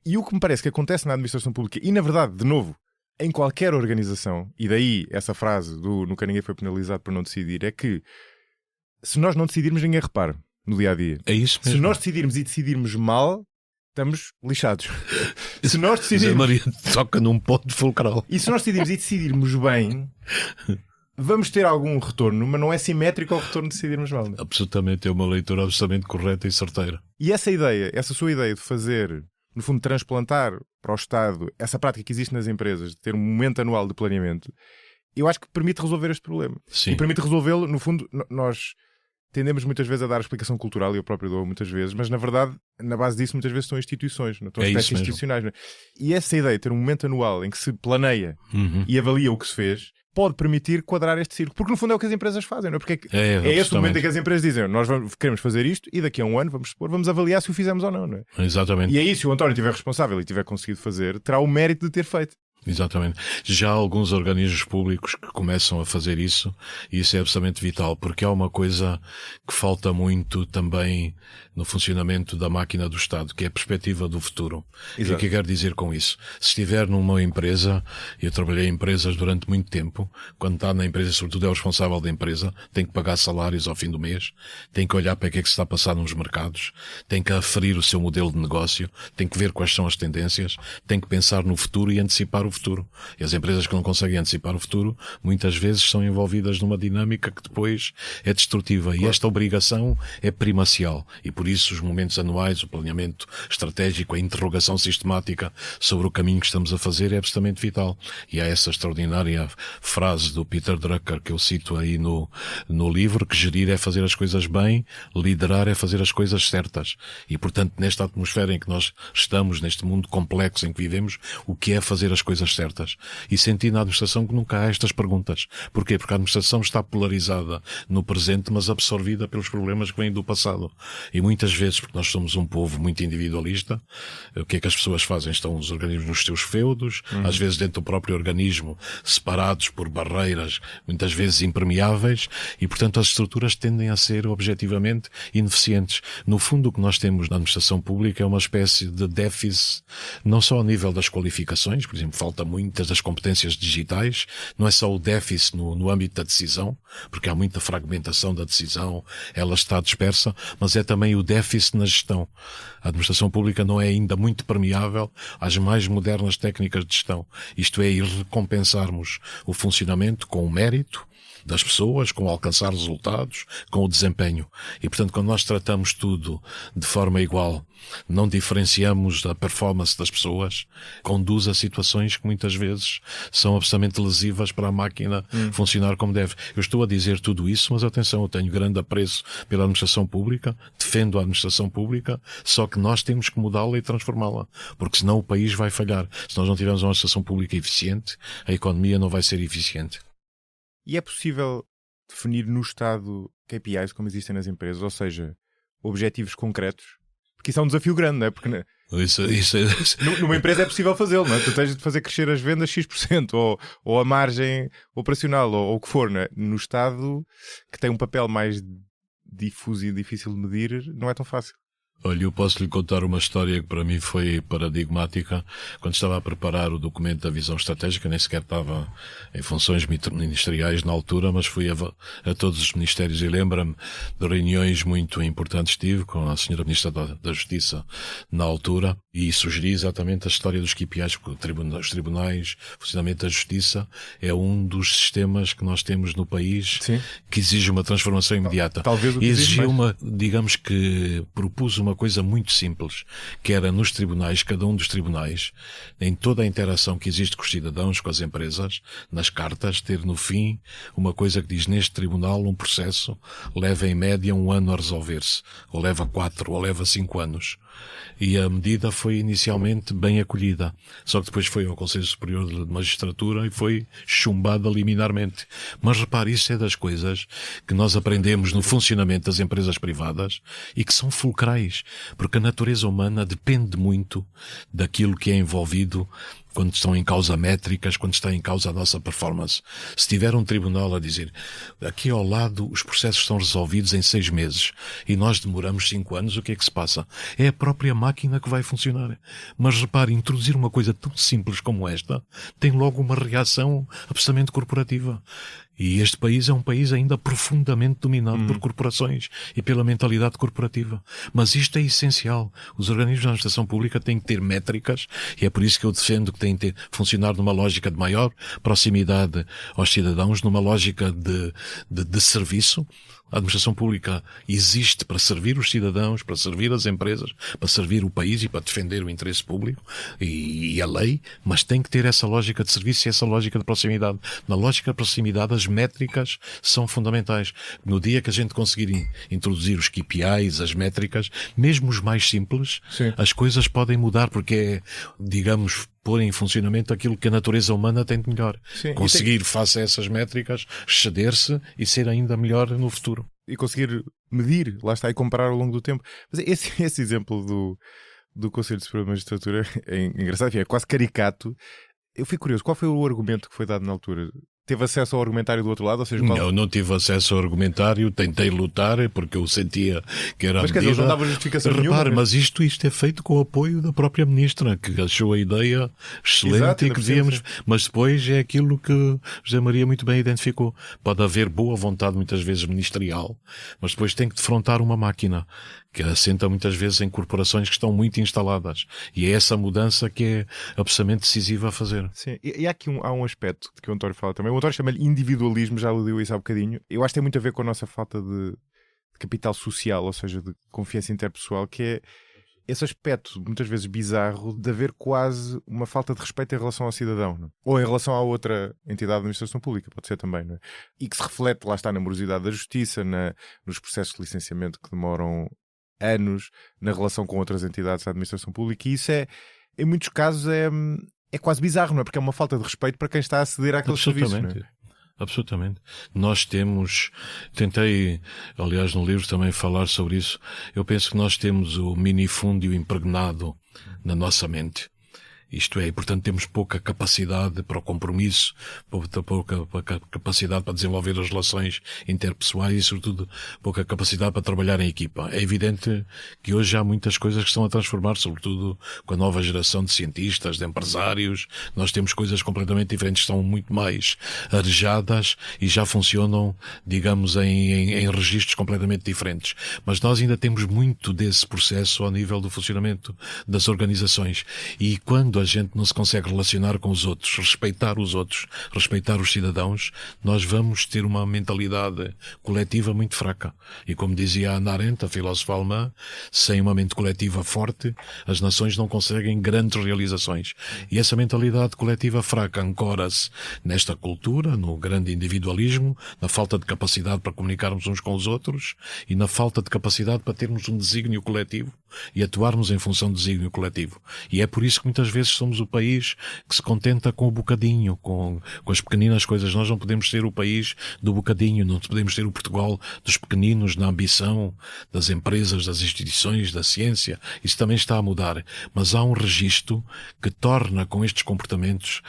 [SPEAKER 2] E o que me parece que acontece na administração pública, e na verdade, de novo, em qualquer organização, e daí essa frase do nunca ninguém foi penalizado por não decidir, é que se nós não decidirmos, ninguém repara no dia-a-dia.
[SPEAKER 1] É isso mesmo.
[SPEAKER 2] Se nós decidirmos e decidirmos mal, estamos lixados. Se nós decidirmos...
[SPEAKER 1] Maria toca num ponto fulcral.
[SPEAKER 2] E se nós decidirmos e decidirmos bem, vamos ter algum retorno, mas não é simétrico ao retorno de decidirmos mal. Não é?
[SPEAKER 1] Absolutamente, é uma leitura absolutamente correta e certeira.
[SPEAKER 2] E essa ideia, essa sua ideia de fazer, no fundo, transplantar para o Estado essa prática que existe nas empresas, de ter um momento anual de planeamento, eu acho que permite resolver este problema.
[SPEAKER 1] Sim.
[SPEAKER 2] E permite resolvê-lo, no fundo, nós... Tendemos muitas vezes a dar explicação cultural, e eu próprio dou muitas vezes, mas na verdade, na base disso, muitas vezes estão instituições, não estão aspectos institucionais. Não é? E essa ideia de ter um momento anual em que se planeia e avalia o que se fez, pode permitir quadrar este círculo. Porque no fundo é o que as empresas fazem, não é? Porque é esse o momento em que as empresas dizem, nós queremos fazer isto e daqui a um ano vamos avaliar se o fizemos ou não, não é?
[SPEAKER 1] Exatamente.
[SPEAKER 2] E aí, se o António estiver responsável e tiver conseguido fazer, terá o mérito de ter feito.
[SPEAKER 1] Exatamente. Já há alguns organismos públicos que começam a fazer isso, e isso é absolutamente vital, porque há uma coisa que falta muito também no funcionamento da máquina do Estado, que é a perspectiva do futuro. Exato. O que é que eu quero dizer com isso? Se estiver numa empresa, eu trabalhei em empresas durante muito tempo, quando está na empresa, sobretudo é o responsável da empresa, tem que pagar salários ao fim do mês, tem que olhar para o que é que se está a passar nos mercados, tem que aferir o seu modelo de negócio, tem que ver quais são as tendências, tem que pensar no futuro e antecipar o futuro. E as empresas que não conseguem antecipar o futuro, muitas vezes são envolvidas numa dinâmica que depois é destrutiva. Claro. E esta obrigação é primacial. E por isso os momentos anuais, o planeamento estratégico, a interrogação sistemática sobre o caminho que estamos a fazer é absolutamente vital. E há essa extraordinária frase do Peter Drucker que eu cito aí no livro, que gerir é fazer as coisas bem, liderar é fazer as coisas certas. E portanto, nesta atmosfera em que nós estamos, neste mundo complexo em que vivemos, o que é fazer as coisas coisas certas. E senti na administração que nunca há estas perguntas. Porquê? Porque a administração está polarizada no presente, mas absorvida pelos problemas que vêm do passado. E muitas vezes, porque nós somos um povo muito individualista, o que é que as pessoas fazem? Estão os organismos nos seus feudos, às vezes dentro do próprio organismo, separados por barreiras, muitas vezes impermeáveis, e portanto as estruturas tendem a ser objetivamente ineficientes. No fundo, o que nós temos na administração pública é uma espécie de déficit, não só ao nível das qualificações, por exemplo, falta muitas das competências digitais, não é só o déficit no âmbito da decisão, porque há muita fragmentação da decisão, ela está dispersa, mas é também o déficit na gestão. A administração pública não é ainda muito permeável às mais modernas técnicas de gestão. Isto é, ir recompensarmos o funcionamento com o mérito das pessoas, com alcançar resultados, com o desempenho. E, portanto, quando nós tratamos tudo de forma igual, não diferenciamos a performance das pessoas, conduz a situações que muitas vezes são absolutamente lesivas para a máquina funcionar como deve. Eu estou a dizer tudo isso, mas atenção, eu tenho grande apreço pela administração pública, defendo a administração pública, só que nós temos que mudá-la e transformá-la, porque senão o país vai falhar. Se nós não tivermos uma administração pública eficiente, a economia não vai ser eficiente.
[SPEAKER 2] E é possível definir no Estado KPIs como existem nas empresas, ou seja, objetivos concretos? Porque isso é um desafio grande, não é? Porque numa empresa é possível fazê-lo, não é? Tu tens de fazer crescer as vendas X% ou a margem operacional ou o que for, não é? No Estado, que tem um papel mais difuso e difícil de medir, não é tão fácil.
[SPEAKER 1] Olha, eu posso lhe contar uma história que para mim foi paradigmática. Quando estava a preparar o documento da visão estratégica, nem sequer estava em funções ministeriais na altura, mas fui a todos os ministérios e lembro-me de reuniões muito importantes que tive com a senhora Ministra da Justiça na altura e sugeri exatamente a história dos KPIs, porque os tribunais, o funcionamento da justiça é um dos sistemas que nós temos no país. Sim. Que exige uma transformação imediata.
[SPEAKER 2] Talvez o que
[SPEAKER 1] exigiu digamos que propus uma coisa muito simples, que era nos tribunais, cada um dos tribunais, em toda a interação que existe com os cidadãos, com as empresas, nas cartas, ter no fim uma coisa que diz: neste tribunal um processo leva em média 1 ano a resolver-se, ou leva 4, ou leva 5 anos. E a medida foi inicialmente bem acolhida, só que depois foi ao Conselho Superior de Magistratura e foi chumbada liminarmente. Mas repare, isso é das coisas que nós aprendemos no funcionamento das empresas privadas e que são fulcrais, porque a natureza humana depende muito daquilo que é envolvido quando estão em causa métricas, quando está em causa a nossa performance. Se tiver um tribunal a dizer: aqui ao lado os processos são resolvidos em 6 meses e nós demoramos 5 anos, o que é que se passa? É a própria máquina que vai funcionar. Mas repare, introduzir uma coisa tão simples como esta tem logo uma reação absolutamente corporativa. E este país é um país ainda profundamente dominado por corporações e pela mentalidade corporativa. Mas isto é essencial. Os organismos da administração pública têm que ter métricas, e é por isso que eu defendo que têm que funcionar numa lógica de maior proximidade aos cidadãos, numa lógica de serviço. A administração pública existe para servir os cidadãos, para servir as empresas, para servir o país e para defender o interesse público e a lei, mas tem que ter essa lógica de serviço e essa lógica de proximidade. Na lógica de proximidade, as métricas são fundamentais. No dia que a gente conseguir introduzir os KPIs, as métricas, mesmo os mais simples, sim, as coisas podem mudar, porque é, digamos, pôr em funcionamento aquilo que a natureza humana tem de melhor. Sim, conseguir, face a essas métricas, exceder-se e ser ainda melhor no futuro.
[SPEAKER 2] E conseguir medir, lá está, e comparar ao longo do tempo. Mas esse exemplo do Conselho Superior de Magistratura é engraçado, é quase caricato. Eu fico curioso, qual foi o argumento que foi dado na altura? Teve acesso ao argumentário do outro lado? Ou seja,
[SPEAKER 1] não tive acesso ao argumentário, tentei lutar porque eu sentia que era
[SPEAKER 2] mas, a medida. Mas não dava justificação nenhuma.
[SPEAKER 1] Mas isto é feito com o apoio da própria Ministra, que achou a ideia excelente. Exato, e que devíamos... Mas depois é aquilo que José Maria muito bem identificou. Pode haver boa vontade muitas vezes ministerial, mas depois tem que defrontar uma máquina que assenta muitas vezes em corporações que estão muito instaladas. E é essa mudança que é absolutamente decisiva a fazer.
[SPEAKER 2] Sim, e há um aspecto que o António fala também. O António chama-lhe individualismo, já aludiu isso há bocadinho. Eu acho que tem muito a ver com a nossa falta de capital social, ou seja, de confiança interpessoal, que é esse aspecto, muitas vezes bizarro, de haver quase uma falta de respeito em relação ao cidadão, não é? Ou em relação a outra entidade de administração pública, pode ser também, não é? E que se reflete, lá está, na morosidade da justiça, nos processos de licenciamento que demoram anos, na relação com outras entidades da administração pública, e isso em muitos casos é quase bizarro, não é? Porque é uma falta de respeito para quem está a aceder àqueles serviços, não é?
[SPEAKER 1] Absolutamente. Nós tentei, aliás, no livro também falar sobre isso. Eu penso que nós temos o minifúndio impregnado na nossa mente. Isto é, e portanto temos pouca capacidade para o compromisso, pouca capacidade para desenvolver as relações interpessoais e, sobretudo, pouca capacidade para trabalhar em equipa. É evidente que hoje há muitas coisas que estão a transformar, sobretudo com a nova geração de cientistas, de empresários. Nós temos coisas completamente diferentes, estão muito mais arejadas e já funcionam, digamos, em registros completamente diferentes. Mas nós ainda temos muito desse processo ao nível do funcionamento das organizações. E quando a gente não se consegue relacionar com os outros, respeitar os cidadãos, nós vamos ter uma mentalidade coletiva muito fraca. E como dizia a Hannah Arendt, a filósofa alemã, sem uma mente coletiva forte, as nações não conseguem grandes realizações. E essa mentalidade coletiva fraca ancora-se nesta cultura, no grande individualismo, na falta de capacidade para comunicarmos uns com os outros e na falta de capacidade para termos um desígnio coletivo e atuarmos em função do desígnio coletivo. E é por isso que muitas vezes somos o país que se contenta com o bocadinho, com as pequeninas coisas. Nós não podemos ser o país do bocadinho, não podemos ser o Portugal dos pequeninos, na ambição das empresas, das instituições, da ciência. Isso também está a mudar. Mas há um registro que torna, com estes comportamentos,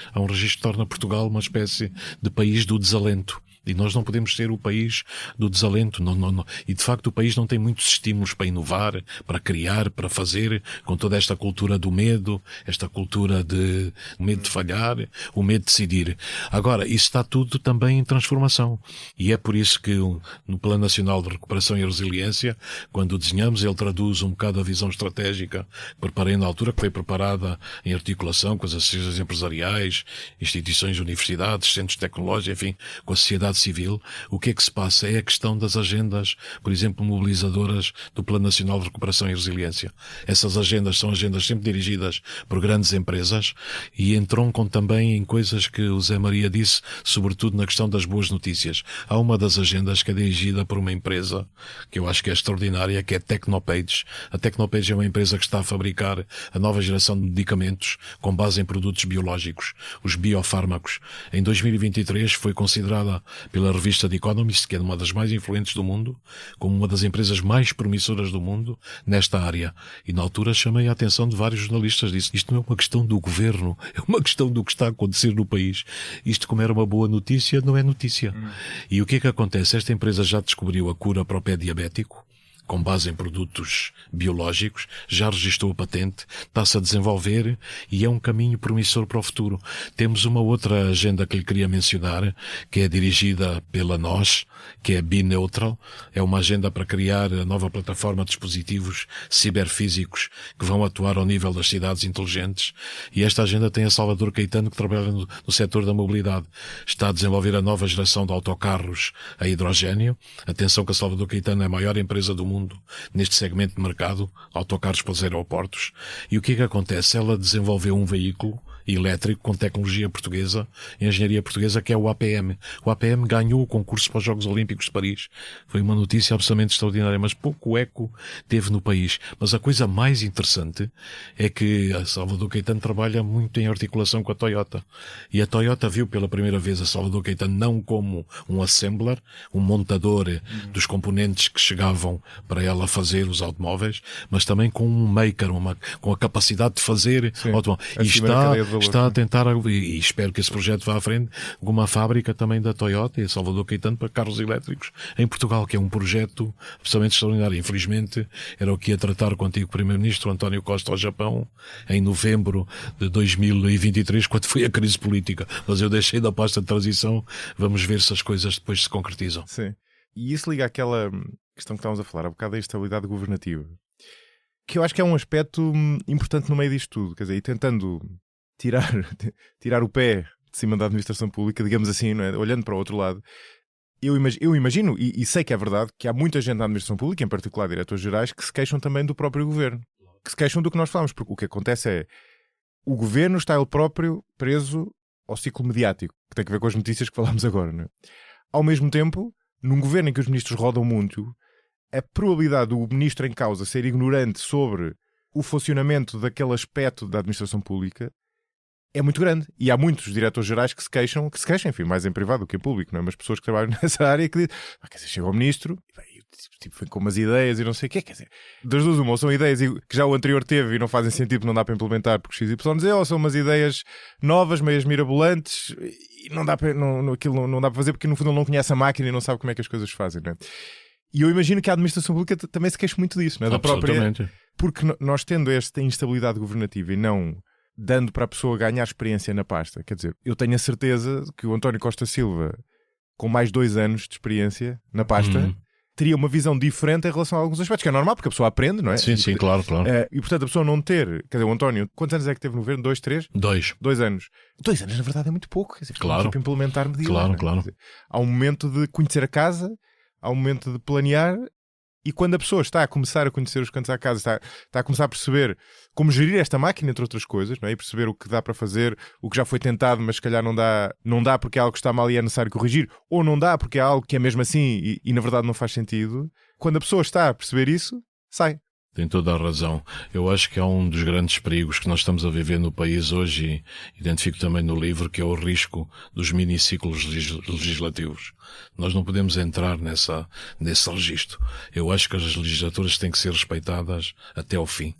[SPEAKER 1] torna Portugal uma espécie de país do desalento. E nós não podemos ser o país do desalento. Não. E de facto o país não tem muitos estímulos para inovar, para criar, para fazer, com toda esta cultura do medo, esta cultura de medo de falhar, o medo de decidir. Agora, isso está tudo também em transformação. E é por isso que no Plano Nacional de Recuperação e Resiliência, quando o desenhamos, ele traduz um bocado a visão estratégica que preparei na altura, que foi preparada em articulação com as associações empresariais, instituições, universidades, centros tecnológicos, enfim, com a sociedade civil. O que é que se passa? É a questão das agendas, por exemplo, mobilizadoras do Plano Nacional de Recuperação e Resiliência. Essas agendas são agendas sempre dirigidas por grandes empresas e entroncam também em coisas que o Zé Maria disse, sobretudo na questão das boas notícias. Há uma das agendas que é dirigida por uma empresa que eu acho que é extraordinária, que é a Tecnopage. A Tecnopage é uma empresa que está a fabricar a nova geração de medicamentos com base em produtos biológicos, os biofármacos. Em 2023 foi considerada pela revista The Economist, que é uma das mais influentes do mundo, como uma das empresas mais promissoras do mundo nesta área. E na altura chamei a atenção de vários jornalistas disso. Isto não é uma questão do governo, é uma questão do que está a acontecer no país. Isto, como era uma boa notícia, não é notícia. E o que é que acontece? Esta empresa já descobriu a cura para o pé diabético, com base em produtos biológicos, já registrou a patente, está-se a desenvolver e é um caminho promissor para o futuro. Temos uma outra agenda que lhe queria mencionar, que é dirigida pela NOS, que é Bi-Neutral. É uma agenda para criar a nova plataforma de dispositivos ciberfísicos que vão atuar ao nível das cidades inteligentes. E esta agenda tem a Salvador Caetano, que trabalha no setor da mobilidade. Está a desenvolver a nova geração de autocarros a hidrogénio. Atenção que a Salvador Caetano é a maior empresa do mundo neste segmento de mercado, autocarros para os aeroportos. E o que é que acontece? Ela desenvolveu um veículo elétrico com tecnologia portuguesa, engenharia portuguesa, que é o APM. O APM ganhou o concurso para os Jogos Olímpicos de Paris. Foi uma notícia absolutamente extraordinária, mas pouco eco teve no país. Mas a coisa mais interessante é que a Salvador Caetano trabalha muito em articulação com a Toyota. E a Toyota viu pela primeira vez a Salvador Caetano não como um assembler, um montador dos componentes que chegavam para ela fazer os automóveis, mas também com um maker, com a capacidade de fazer automóveis. E está a tentar, e espero que esse projeto vá à frente, uma fábrica também da Toyota e a Salvador Caetano para carros elétricos em Portugal, que é um projeto absolutamente extraordinário. Infelizmente, era o que ia tratar com o antigo Primeiro-Ministro António Costa ao Japão em novembro de 2023, quando foi a crise política. Mas eu deixei da pasta de transição, vamos ver se as coisas depois se concretizam.
[SPEAKER 2] Sim. E isso liga àquela questão que estávamos a falar, há bocado da estabilidade governativa, que eu acho que é um aspecto importante no meio disto tudo. Quer dizer, e tentando tirar o pé de cima da administração pública, digamos assim, não é? Olhando para o outro lado, eu imagino e sei que é verdade, que há muita gente na administração pública, em particular diretores gerais, que se queixam também do próprio governo, que se queixam do que nós falamos, porque o que acontece é o governo está ele próprio preso ao ciclo mediático, que tem a ver com as notícias que falámos agora, não é? Ao mesmo tempo, num governo em que os ministros rodam muito, a probabilidade do ministro em causa ser ignorante sobre o funcionamento daquele aspecto da administração pública é muito grande. E há muitos diretores gerais que se queixam, enfim, mais em privado do que em público, não é? Mas pessoas que trabalham nessa área que dizem, quer dizer, chega ao ministro e tipo, vem com umas ideias e não sei o quê, quer dizer, das duas uma, ou são ideias que já o anterior teve e não fazem sentido porque não dá para implementar porque XYZ, ou são umas ideias novas, meias mirabolantes e não dá para, aquilo não dá para fazer porque no fundo ele não conhece a máquina e não sabe como é que as coisas fazem, não é? E eu imagino que a administração pública também se queixa muito disso, não é? Da própria, porque nós tendo esta instabilidade governativa e não dando para a pessoa ganhar experiência na pasta, quer dizer, eu tenho a certeza que o António Costa Silva, com mais 2 anos de experiência na pasta, teria uma visão diferente em relação a alguns aspectos, que é normal, porque a pessoa aprende, não é?
[SPEAKER 1] Sim, claro.
[SPEAKER 2] E portanto a pessoa não ter, quer dizer, o António, quantos anos é que teve no governo? 2, 3?
[SPEAKER 1] 2.
[SPEAKER 2] 2 anos. 2 anos, na verdade, é muito pouco. Quer dizer,
[SPEAKER 1] claro.
[SPEAKER 2] Tipo implementar medidas.
[SPEAKER 1] Claro.
[SPEAKER 2] Dizer, há um momento de conhecer a casa, há um momento de planear, e quando a pessoa está a começar a conhecer os cantos à casa, está a começar a perceber como gerir esta máquina, entre outras coisas, não é? E perceber o que dá para fazer, o que já foi tentado, mas se calhar não dá porque é algo que está mal e é necessário corrigir, ou não dá porque é algo que é mesmo assim e na verdade não faz sentido. Quando a pessoa está a perceber isso, sai.
[SPEAKER 1] Tem toda a razão. Eu acho que há um dos grandes perigos que nós estamos a viver no país hoje, e identifico também no livro, que é o risco dos miniciclos legislativos. Nós não podemos entrar nesse registro. Eu acho que as legislaturas têm que ser respeitadas até ao fim.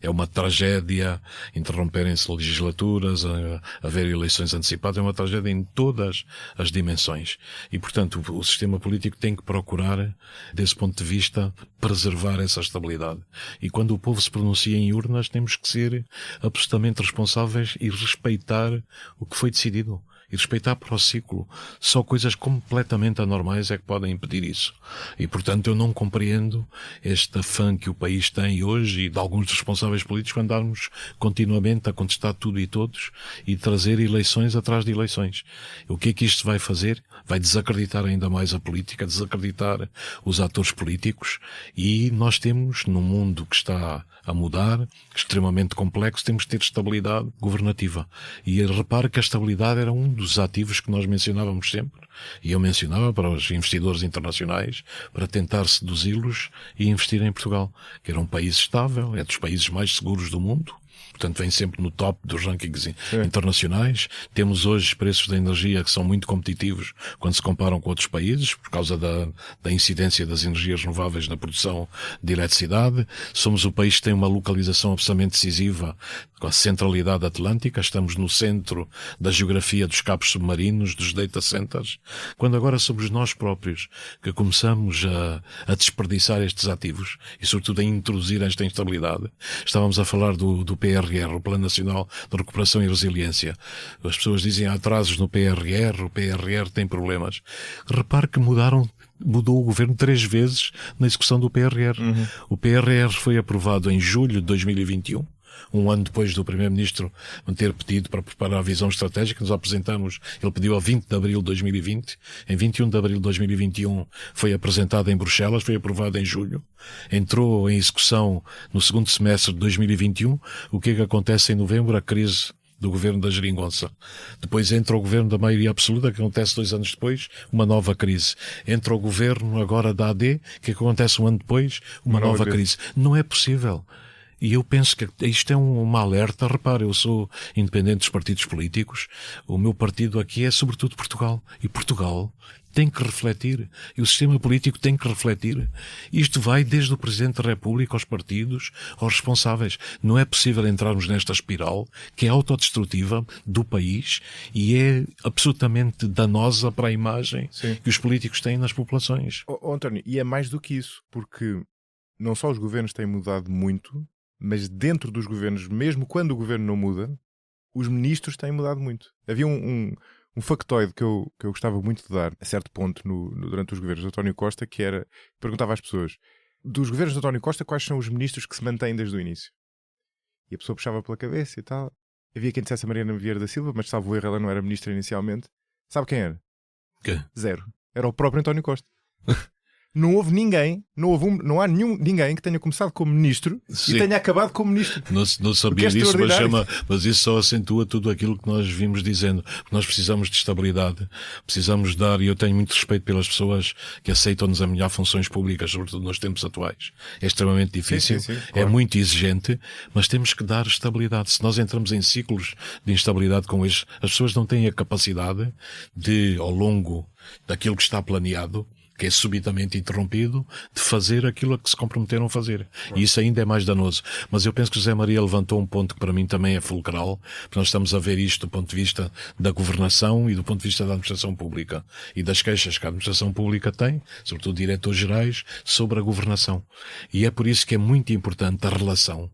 [SPEAKER 1] É uma tragédia interromperem-se legislaturas, haver eleições antecipadas, é uma tragédia em todas as dimensões. E, portanto, o sistema político tem que procurar, desse ponto de vista, preservar essa estabilidade. E quando o povo se pronuncia em urnas, temos que ser absolutamente responsáveis e respeitar o que foi decidido. E respeitar para o ciclo. Só coisas completamente anormais é que podem impedir isso. E, portanto, eu não compreendo este afã que o país tem hoje e de alguns responsáveis políticos andarmos continuamente a contestar tudo e todos e trazer eleições atrás de eleições. O que é que isto vai fazer? Vai desacreditar ainda mais a política, desacreditar os atores políticos, e nós temos, num mundo que está a mudar, extremamente complexo, temos que ter estabilidade governativa. E repare que a estabilidade era um dos ativos que nós mencionávamos sempre, e eu mencionava para os investidores internacionais, para tentar seduzi-los e investir em Portugal, que era um país estável, é dos países mais seguros do mundo, portanto vem sempre no top dos rankings internacionais. Temos hoje preços da energia que são muito competitivos quando se comparam com outros países, por causa da incidência das energias renováveis na produção de eletricidade. Somos o país que tem uma localização absolutamente decisiva com a centralidade atlântica, estamos no centro da geografia dos cabos submarinos, dos data centers, quando agora somos nós próprios que começamos a desperdiçar estes ativos e sobretudo a introduzir esta instabilidade. Estávamos a falar do PRR, o Plano Nacional de Recuperação e Resiliência. As pessoas dizem há atrasos no PRR, o PRR tem problemas. Repare que mudou o governo 3 vezes na execução do PRR. O PRR foi aprovado em julho de 2021. Um ano depois do Primeiro-Ministro ter pedido para preparar a visão estratégica, nos apresentamos, ele pediu a 20 de abril de 2020, em 21 de abril de 2021 foi apresentado em Bruxelas, foi aprovado em julho, entrou em execução no segundo semestre de 2021. O que é que acontece em novembro? A crise do governo da geringonça. Depois entra o governo da maioria absoluta, que acontece 2 anos depois, uma nova crise. Entra o governo agora da AD, que acontece 1 ano depois, uma nova crise. Não é possível. E eu penso que isto é uma alerta. Repare, eu sou independente dos partidos políticos. O meu partido aqui é sobretudo Portugal. E Portugal tem que refletir. E o sistema político tem que refletir. Isto vai desde o Presidente da República aos partidos, aos responsáveis. Não é possível entrarmos nesta espiral que é autodestrutiva do país e é absolutamente danosa para a imagem que os políticos têm nas populações.
[SPEAKER 2] António, e é mais do que isso, porque não só os governos têm mudado muito, mas dentro dos governos, mesmo quando o governo não muda, os ministros têm mudado muito. Havia um factoide que eu gostava muito de dar a certo ponto durante os governos de António Costa, que era, perguntava às pessoas, dos governos de António Costa, quais são os ministros que se mantêm desde o início? E a pessoa puxava pela cabeça e tal. Havia quem dissesse a Mariana Vieira da Silva, mas salvo erro, ela não era ministra inicialmente. Sabe quem era?
[SPEAKER 1] Quê?
[SPEAKER 2] 0. Era o próprio António Costa. não houve ninguém, não há ninguém que tenha começado como ministro e tenha acabado como ministro.
[SPEAKER 1] Não sabia disso, mas isso só acentua tudo aquilo que nós vimos dizendo. Nós precisamos de estabilidade, precisamos dar, e eu tenho muito respeito pelas pessoas que aceitam desempenhar funções públicas, sobretudo nos tempos atuais. É extremamente difícil,
[SPEAKER 2] sim,
[SPEAKER 1] é
[SPEAKER 2] claro.
[SPEAKER 1] muito exigente, mas temos que dar estabilidade. Se nós entramos em ciclos de instabilidade com eles, as pessoas não têm a capacidade de, ao longo daquilo que está planeado, que é subitamente interrompido, de fazer aquilo a que se comprometeram a fazer. E isso ainda é mais danoso. Mas eu penso que José Maria levantou um ponto que para mim também é fulcral, porque nós estamos a ver isto do ponto de vista da governação e do ponto de vista da administração pública e das queixas que a administração pública tem, sobretudo diretores gerais, sobre a governação. E é por isso que é muito importante a relação,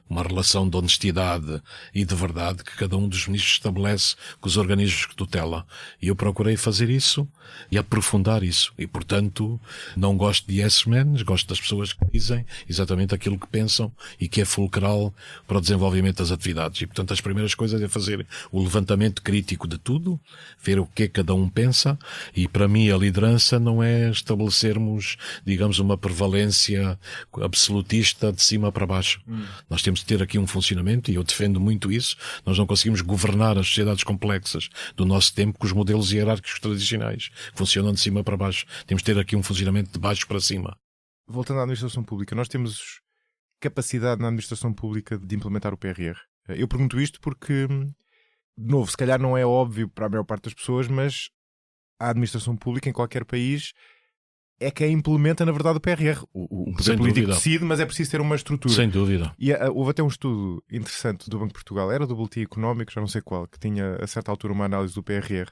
[SPEAKER 1] uma relação de honestidade e de verdade que cada um dos ministros estabelece com os organismos que tutela. E eu procurei fazer isso e aprofundar isso. E, portanto, não gosto de yes men, gosto das pessoas que dizem exatamente aquilo que pensam e que é fulcral para o desenvolvimento das atividades. E, portanto, as primeiras coisas é fazer o levantamento crítico de tudo, ver o que é que cada um pensa, e para mim a liderança não é estabelecermos, digamos, uma prevalência absolutista de cima para baixo. Nós temos de ter aqui um funcionamento, e eu defendo muito isso. Nós não conseguimos governar as sociedades complexas do nosso tempo com os modelos hierárquicos tradicionais, que funcionam de cima para baixo. Temos de ter aqui um funcionamento de baixo para cima.
[SPEAKER 2] Voltando à administração pública, nós temos capacidade na administração pública de implementar o PRR. Eu pergunto isto porque, de novo, se calhar não é óbvio para a maior parte das pessoas, mas a administração pública em qualquer país é quem implementa, na verdade, o PRR. O poder político decide, mas é preciso ter uma estrutura.
[SPEAKER 1] Sem dúvida.
[SPEAKER 2] E houve até um estudo interessante do Banco de Portugal, era do Boletim Económico, já não sei qual, que tinha a certa altura uma análise do PRR.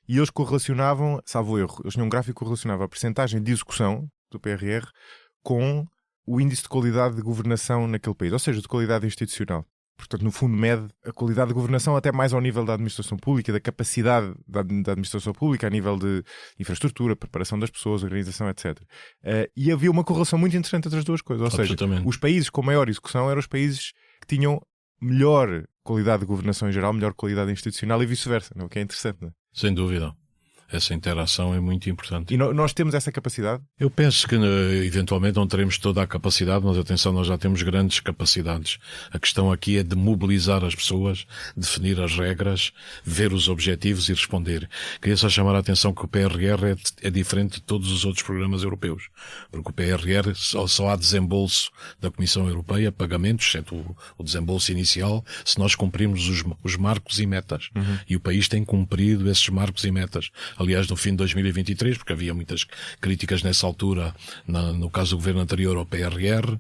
[SPEAKER 2] E eles correlacionavam, salvo erro, eles tinham um gráfico que correlacionava a percentagem de execução do PRR com o índice de qualidade de governação naquele país, ou seja, de qualidade institucional. Portanto, no fundo, mede a qualidade de governação até mais ao nível da administração pública, da capacidade da administração pública, a nível de infraestrutura, preparação das pessoas, organização, etc. E havia uma correlação muito interessante entre as duas coisas. Ou seja, os países com maior execução eram os países que tinham melhor qualidade de governação em geral, melhor qualidade institucional e vice-versa, não? O que é interessante, não é?
[SPEAKER 1] Sem dúvida. Essa interação é muito importante.
[SPEAKER 2] E nós temos essa capacidade?
[SPEAKER 1] Eu penso que eventualmente não teremos toda a capacidade, mas atenção, nós já temos grandes capacidades. A questão aqui é de mobilizar as pessoas, definir as regras, ver os objetivos e responder. Queria só chamar a atenção que o PRR é diferente de todos os outros programas europeus, porque o PRR só há desembolso da Comissão Europeia, pagamentos, exceto o desembolso inicial, se nós cumprirmos os marcos e metas. E o país tem cumprido esses marcos e metas. Aliás, no fim de 2023, porque havia muitas críticas nessa altura, no caso do governo anterior ao PRR,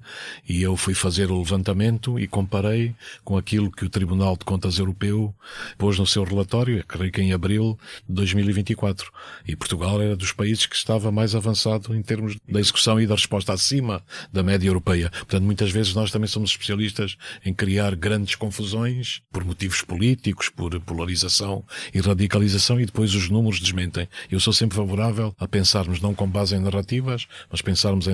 [SPEAKER 1] e eu fui fazer o levantamento e comparei com aquilo que o Tribunal de Contas Europeu pôs no seu relatório, creio que em abril de 2024. E Portugal era dos países que estava mais avançado em termos da execução e da resposta acima da média europeia. Portanto, muitas vezes nós também somos especialistas em criar grandes confusões por motivos políticos, por polarização e radicalização, e depois os números desmentem. Eu sou sempre favorável a pensarmos não com base em narrativas, mas pensarmos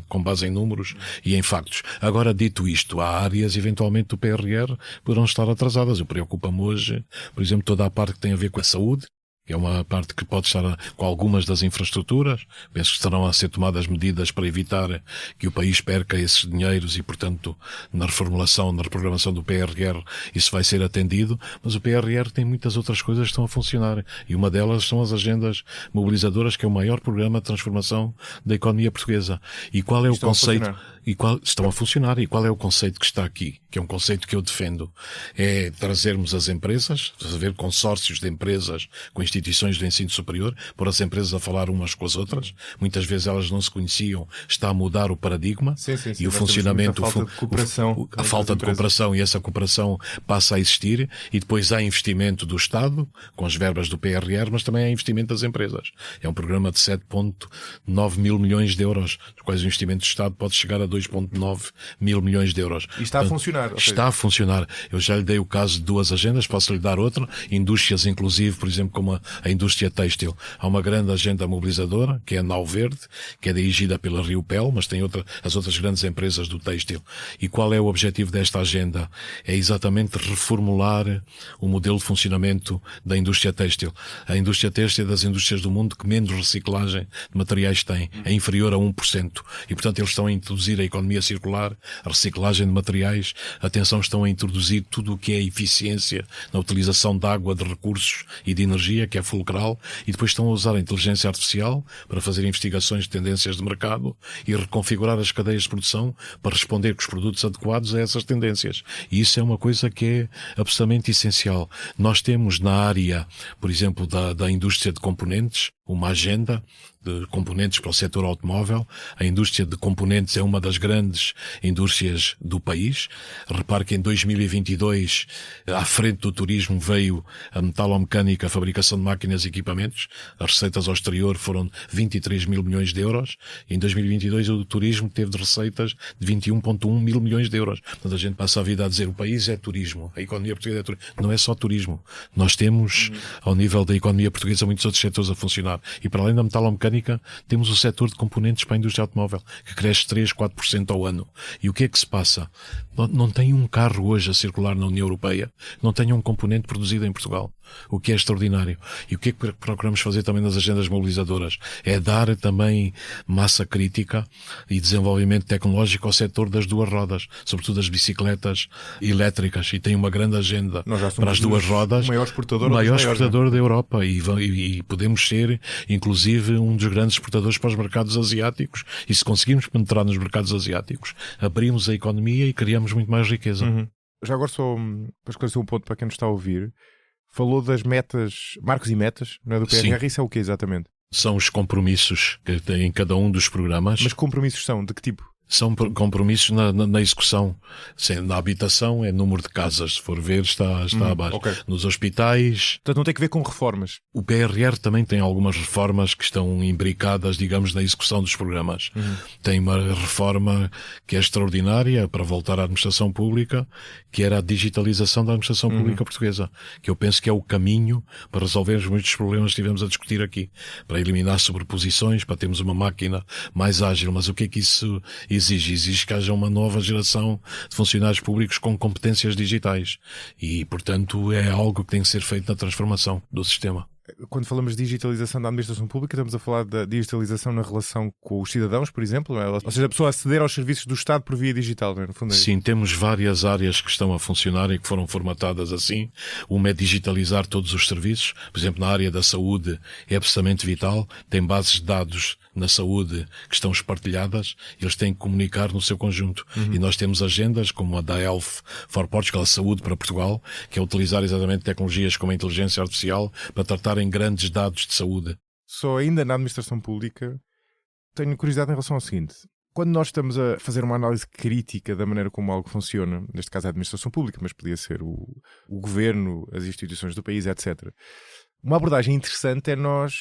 [SPEAKER 1] com base em números e em factos. Agora, dito isto, há áreas eventualmente do PRR que poderão estar atrasadas. Eu preocupo-me hoje, por exemplo, toda a parte que tem a ver com a saúde, que é uma parte que pode estar com algumas das infraestruturas. Penso que estarão a ser tomadas medidas para evitar que o país perca esses dinheiros e, portanto, na reformulação, na reprogramação do PRR, isso vai ser atendido. Mas o PRR tem muitas outras coisas que estão a funcionar. E uma delas são as agendas mobilizadoras, que é o maior programa de transformação da economia portuguesa. E qual é o conceito? Estão a funcionar. E qual é o conceito que está aqui? Que é um conceito que eu defendo. É trazermos as empresas, fazer consórcios de empresas com instituições de ensino superior, pôr as empresas a falar umas com as outras. Muitas vezes elas não se conheciam. Está a mudar o paradigma.
[SPEAKER 2] Sim.
[SPEAKER 1] E o funcionamento,
[SPEAKER 2] a falta de cooperação.
[SPEAKER 1] A falta de cooperação, e essa cooperação passa a existir. E depois há investimento do Estado, com as verbas do PRR, mas também há investimento das empresas. É um programa de 7,9 mil milhões de euros, dos quais o investimento do Estado pode chegar a 2,9 mil milhões de euros.
[SPEAKER 2] E está a funcionar.
[SPEAKER 1] Está a funcionar. Eu já lhe dei o caso de 2 agendas, posso lhe dar outra. Indústrias, inclusive, por exemplo, como a indústria têxtil. Há uma grande agenda mobilizadora, que é a Nau Verde, que é dirigida pela Rio Pel, mas tem as outras grandes empresas do têxtil. E qual é o objetivo desta agenda? É exatamente reformular o modelo de funcionamento da indústria têxtil. A indústria têxtil é das indústrias do mundo que menos reciclagem de materiais tem. É inferior a 1%. E, portanto, eles estão a introduzir a economia circular, a reciclagem de materiais. Atenção, estão a introduzir tudo o que é eficiência na utilização de água, de recursos e de energia, que é fulcral. E depois estão a usar a inteligência artificial para fazer investigações de tendências de mercado e reconfigurar as cadeias de produção para responder com os produtos adequados a essas tendências. E isso é uma coisa que é absolutamente essencial. Nós temos na área, por exemplo, da indústria de componentes, uma agenda de componentes para o setor automóvel. A indústria de componentes é uma das grandes indústrias do país. Repare que em 2022, à frente do turismo, veio a metalomecânica, a fabricação de máquinas e equipamentos. As receitas ao exterior foram 23 mil milhões de euros. Em 2022, o turismo teve de receitas de 21,1 mil milhões de euros. Portanto, a gente passa a vida a dizer o país é turismo, a economia portuguesa é turismo. Não é só turismo. Nós temos, ao nível da economia portuguesa, muitos outros setores a funcionar. E para além da metalomecânica, temos o setor de componentes para a indústria automóvel, que cresce 3, 4% ao ano. E o que é que se passa? Não tem um carro hoje a circular na União Europeia, não tem um componente produzido em Portugal. O que é extraordinário. E o que é que procuramos fazer também nas agendas mobilizadoras? É dar também massa crítica e desenvolvimento tecnológico ao setor das duas rodas, sobretudo das bicicletas elétricas. E tem uma grande agenda para as duas rodas.
[SPEAKER 2] O maior exportador
[SPEAKER 1] da Europa. E podemos ser, inclusive, um dos grandes exportadores para os mercados asiáticos. E se conseguirmos penetrar nos mercados asiáticos, abrimos a economia e criamos muito mais riqueza.
[SPEAKER 2] Já agora só para esclarecer um ponto para quem nos está a ouvir, falou das metas, marcos e metas, não é, do PRR? Sim. Isso é o quê exatamente?
[SPEAKER 1] São os compromissos que tem em cada um dos programas.
[SPEAKER 2] Mas compromissos são de que tipo?
[SPEAKER 1] São compromissos na execução. Na habitação é número de casas, se for ver, está abaixo. Okay. Nos hospitais...
[SPEAKER 2] Portanto, não tem que ver com reformas.
[SPEAKER 1] O PRR também tem algumas reformas que estão imbricadas, digamos, na execução dos programas. Tem uma reforma que é extraordinária para voltar à administração pública, que era a digitalização da administração pública portuguesa, que eu penso que é o caminho para resolvermos muitos problemas que tivemos a discutir aqui, para eliminar sobreposições, para termos uma máquina mais ágil. Mas o que é que isso exige que haja uma nova geração de funcionários públicos com competências digitais e, portanto, é algo que tem que ser feito na transformação do sistema.
[SPEAKER 2] Quando falamos de digitalização da administração pública, estamos a falar da digitalização na relação com os cidadãos, por exemplo? Ou seja, a pessoa aceder aos serviços do Estado por via digital, não é? No fundo é isso.
[SPEAKER 1] Sim, temos várias áreas que estão a funcionar e que foram formatadas assim. Uma é digitalizar todos os serviços. Por exemplo, na área da saúde é absolutamente vital. Tem bases de dados na saúde que estão espartilhadas. Eles têm que comunicar no seu conjunto. E nós temos agendas como a da Health for Portugal, a saúde para Portugal, que é utilizar exatamente tecnologias como a inteligência artificial para tratar em grandes dados de saúde.
[SPEAKER 2] Só ainda na administração pública tenho curiosidade em relação ao seguinte: quando nós estamos a fazer uma análise crítica da maneira como algo funciona, neste caso a administração pública, mas podia ser o governo, as instituições do país, etc. Uma abordagem interessante é nós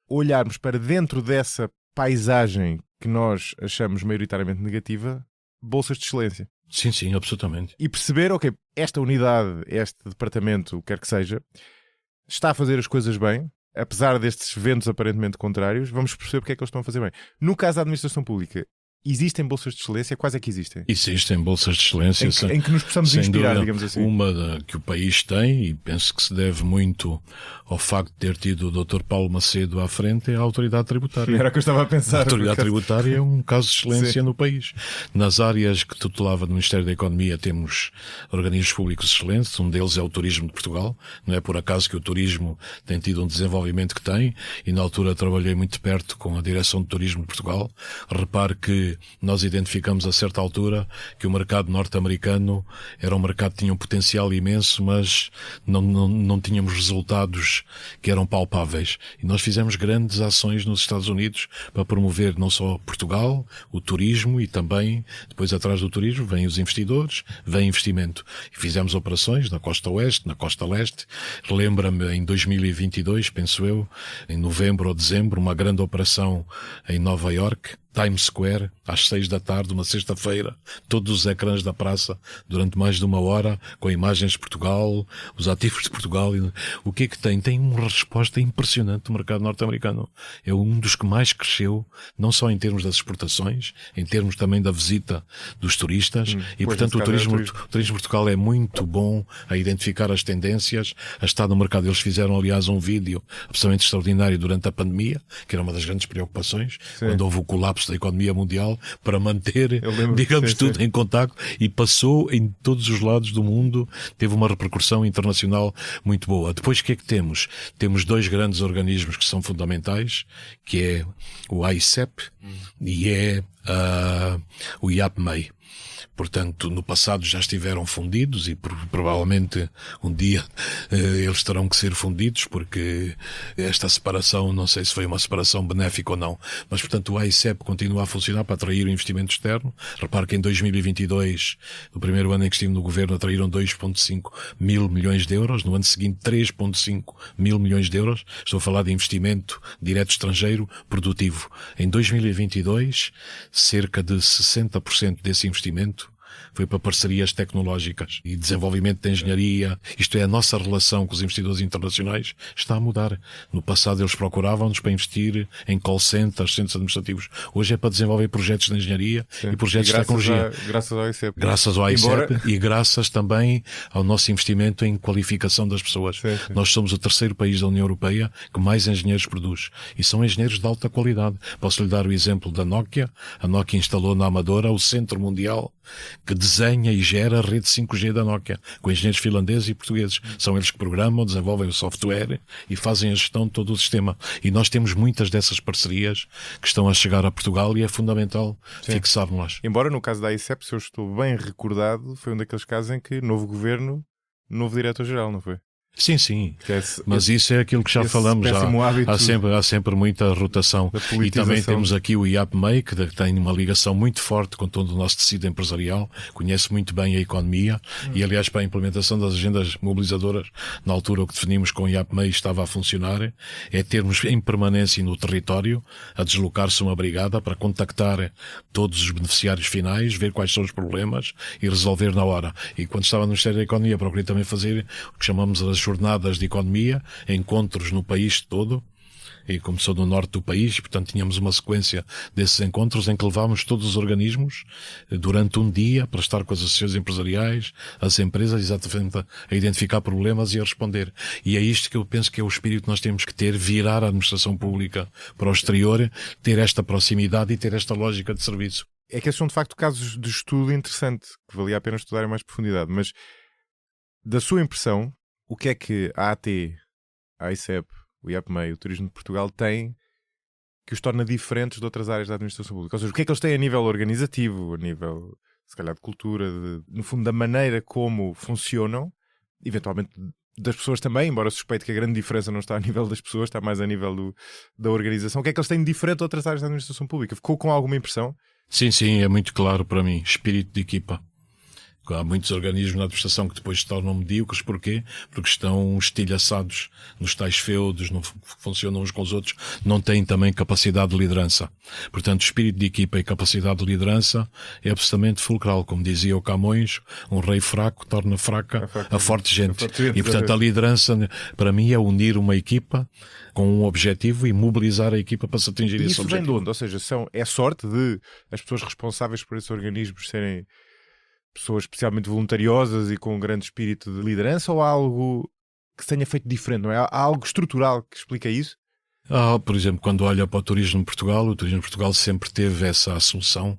[SPEAKER 2] olharmos para dentro dessa paisagem que nós achamos maioritariamente negativa, bolsas de excelência.
[SPEAKER 1] Sim, absolutamente.
[SPEAKER 2] E perceber, ok, esta unidade, este departamento, o que quer que seja, está a fazer as coisas bem, apesar destes ventos aparentemente contrários, vamos perceber porque é que eles estão a fazer bem. No caso da administração pública, existem bolsas de excelência? Quais é que existem?
[SPEAKER 1] Existem bolsas de excelência.
[SPEAKER 2] Em que nos possamos inspirar,
[SPEAKER 1] dúvida,
[SPEAKER 2] digamos assim.
[SPEAKER 1] Uma que o país tem, e penso que se deve muito ao facto de ter tido o Dr. Paulo Macedo à frente, é a autoridade tributária.
[SPEAKER 2] Era o que eu estava a pensar.
[SPEAKER 1] A autoridade tributária é um caso de excelência no país. Nas áreas que tutelava do Ministério da Economia temos organismos públicos excelentes, um deles é o Turismo de Portugal. Não é por acaso que o turismo tem tido um desenvolvimento que tem, e na altura trabalhei muito de perto com a Direção de Turismo de Portugal. Repare que nós identificamos a certa altura que o mercado norte-americano era um mercado que tinha um potencial imenso, mas não tínhamos resultados que eram palpáveis. E nós fizemos grandes ações nos Estados Unidos para promover não só Portugal, o turismo, e também, depois atrás do turismo, vêm os investidores, vem investimento. E fizemos operações na costa oeste, na costa leste. Lembra-me, em 2022, penso eu, em novembro ou dezembro, uma grande operação em Nova Iorque, Times Square, às 6 da tarde, uma sexta-feira, todos os ecrãs da praça, durante mais de 1 hora, com imagens de Portugal, os ativos de Portugal. O que é que tem? Tem uma resposta impressionante do mercado norte-americano. É um dos que mais cresceu, não só em termos das exportações, em termos também da visita dos turistas, e portanto o turismo de Portugal é muito bom a identificar as tendências, a estar no mercado. Eles fizeram, aliás, um vídeo absolutamente extraordinário durante a pandemia, que era uma das grandes preocupações, quando houve o colapso da economia mundial, para manter, digamos, tudo em contacto, e passou em todos os lados do mundo, teve uma repercussão internacional muito boa. Depois, o que é que temos? Temos 2 grandes organismos que são fundamentais, que é o AICEP e é o IAPMEI. Portanto, no passado já estiveram fundidos e provavelmente um dia eles terão que ser fundidos, porque esta separação, não sei se foi uma separação benéfica ou não, mas portanto o AICEP continua a funcionar para atrair o investimento externo. Repare que em 2022, no primeiro ano em que estive no governo, atraíram 2,5 mil milhões de euros, no ano seguinte 3,5 mil milhões de euros. Estou a falar de investimento direto estrangeiro produtivo. Em 2022, cerca de 60% desse investimento foi para parcerias tecnológicas e desenvolvimento de engenharia. Isto é, a nossa relação com os investidores internacionais está a mudar. No passado eles procuravam-nos para investir em call centers, centros administrativos. Hoje é para desenvolver projetos de engenharia e projetos de tecnologia.
[SPEAKER 2] Graças ao AICEP.
[SPEAKER 1] Graças ao AICEP e graças também ao nosso investimento em qualificação das pessoas.
[SPEAKER 2] Sim.
[SPEAKER 1] Nós somos o 3º país da União Europeia que mais engenheiros produz. E são engenheiros de alta qualidade. Posso lhe dar o exemplo da Nokia. A Nokia instalou na Amadora o Centro Mundial que desenha e gera a rede 5G da Nokia, com engenheiros finlandeses e portugueses. São eles que programam, desenvolvem o software e fazem a gestão de todo o sistema. E nós temos muitas dessas parcerias que estão a chegar a Portugal e é fundamental fixarmos-las.
[SPEAKER 2] Embora no caso da AICEP, se eu estou bem recordado, foi um daqueles casos em que novo governo, novo diretor-geral, não foi?
[SPEAKER 1] Sim, mas isso é aquilo que já falamos, há sempre muita rotação. E também temos aqui o IAPMEI, que tem uma ligação muito forte com todo o nosso tecido empresarial, conhece muito bem a economia e, aliás, para a implementação das agendas mobilizadoras, na altura o que definimos com o IAPMEI estava a funcionar, é termos em permanência no território, a deslocar-se uma brigada para contactar todos os beneficiários finais, ver quais são os problemas e resolver na hora. E quando estava no Ministério da Economia, procurei também fazer o que chamamos as jornadas de economia, encontros no país todo, e começou no norte do país, portanto tínhamos uma sequência desses encontros em que levávamos todos os organismos durante um dia para estar com as associações empresariais, as empresas, exatamente a identificar problemas e a responder. E é isto que eu penso que é o espírito que nós temos que ter, virar a administração pública para o exterior, ter esta proximidade e ter esta lógica de serviço.
[SPEAKER 2] É que esses são de facto casos de estudo interessante, que valia a pena estudar em mais profundidade, mas da sua impressão, o que é que a AT, a AICEP, o IAPMEI, o Turismo de Portugal tem que os torna diferentes de outras áreas da administração pública? Ou seja, o que é que eles têm a nível organizativo, a nível, se calhar, de cultura, no fundo, da maneira como funcionam, eventualmente das pessoas também, embora suspeito que a grande diferença não está a nível das pessoas, está mais a nível da organização. O que é que eles têm de diferente de outras áreas da administração pública? Ficou com alguma impressão?
[SPEAKER 1] Sim, é muito claro para mim. Espírito de equipa. Há muitos organismos na administração que depois se tornam medíocres. Porquê? Porque estão estilhaçados nos tais feudos, não funcionam uns com os outros, não têm também capacidade de liderança. Portanto, espírito de equipa e capacidade de liderança é absolutamente fulcral. Como dizia o Camões, um rei fraco torna fraca a forte gente. E, portanto, a liderança, para mim, é unir uma equipa com um objetivo e mobilizar a equipa para se atingir esse objetivo.
[SPEAKER 2] Isso vem de onde? Ou seja, é sorte de as pessoas responsáveis por esses organismos serem pessoas especialmente voluntariosas e com um grande espírito de liderança, ou há algo que se tenha feito diferente, não é? Há algo estrutural que explica isso?
[SPEAKER 1] Por exemplo, quando olha para o Turismo de Portugal, o Turismo de Portugal sempre teve essa assunção,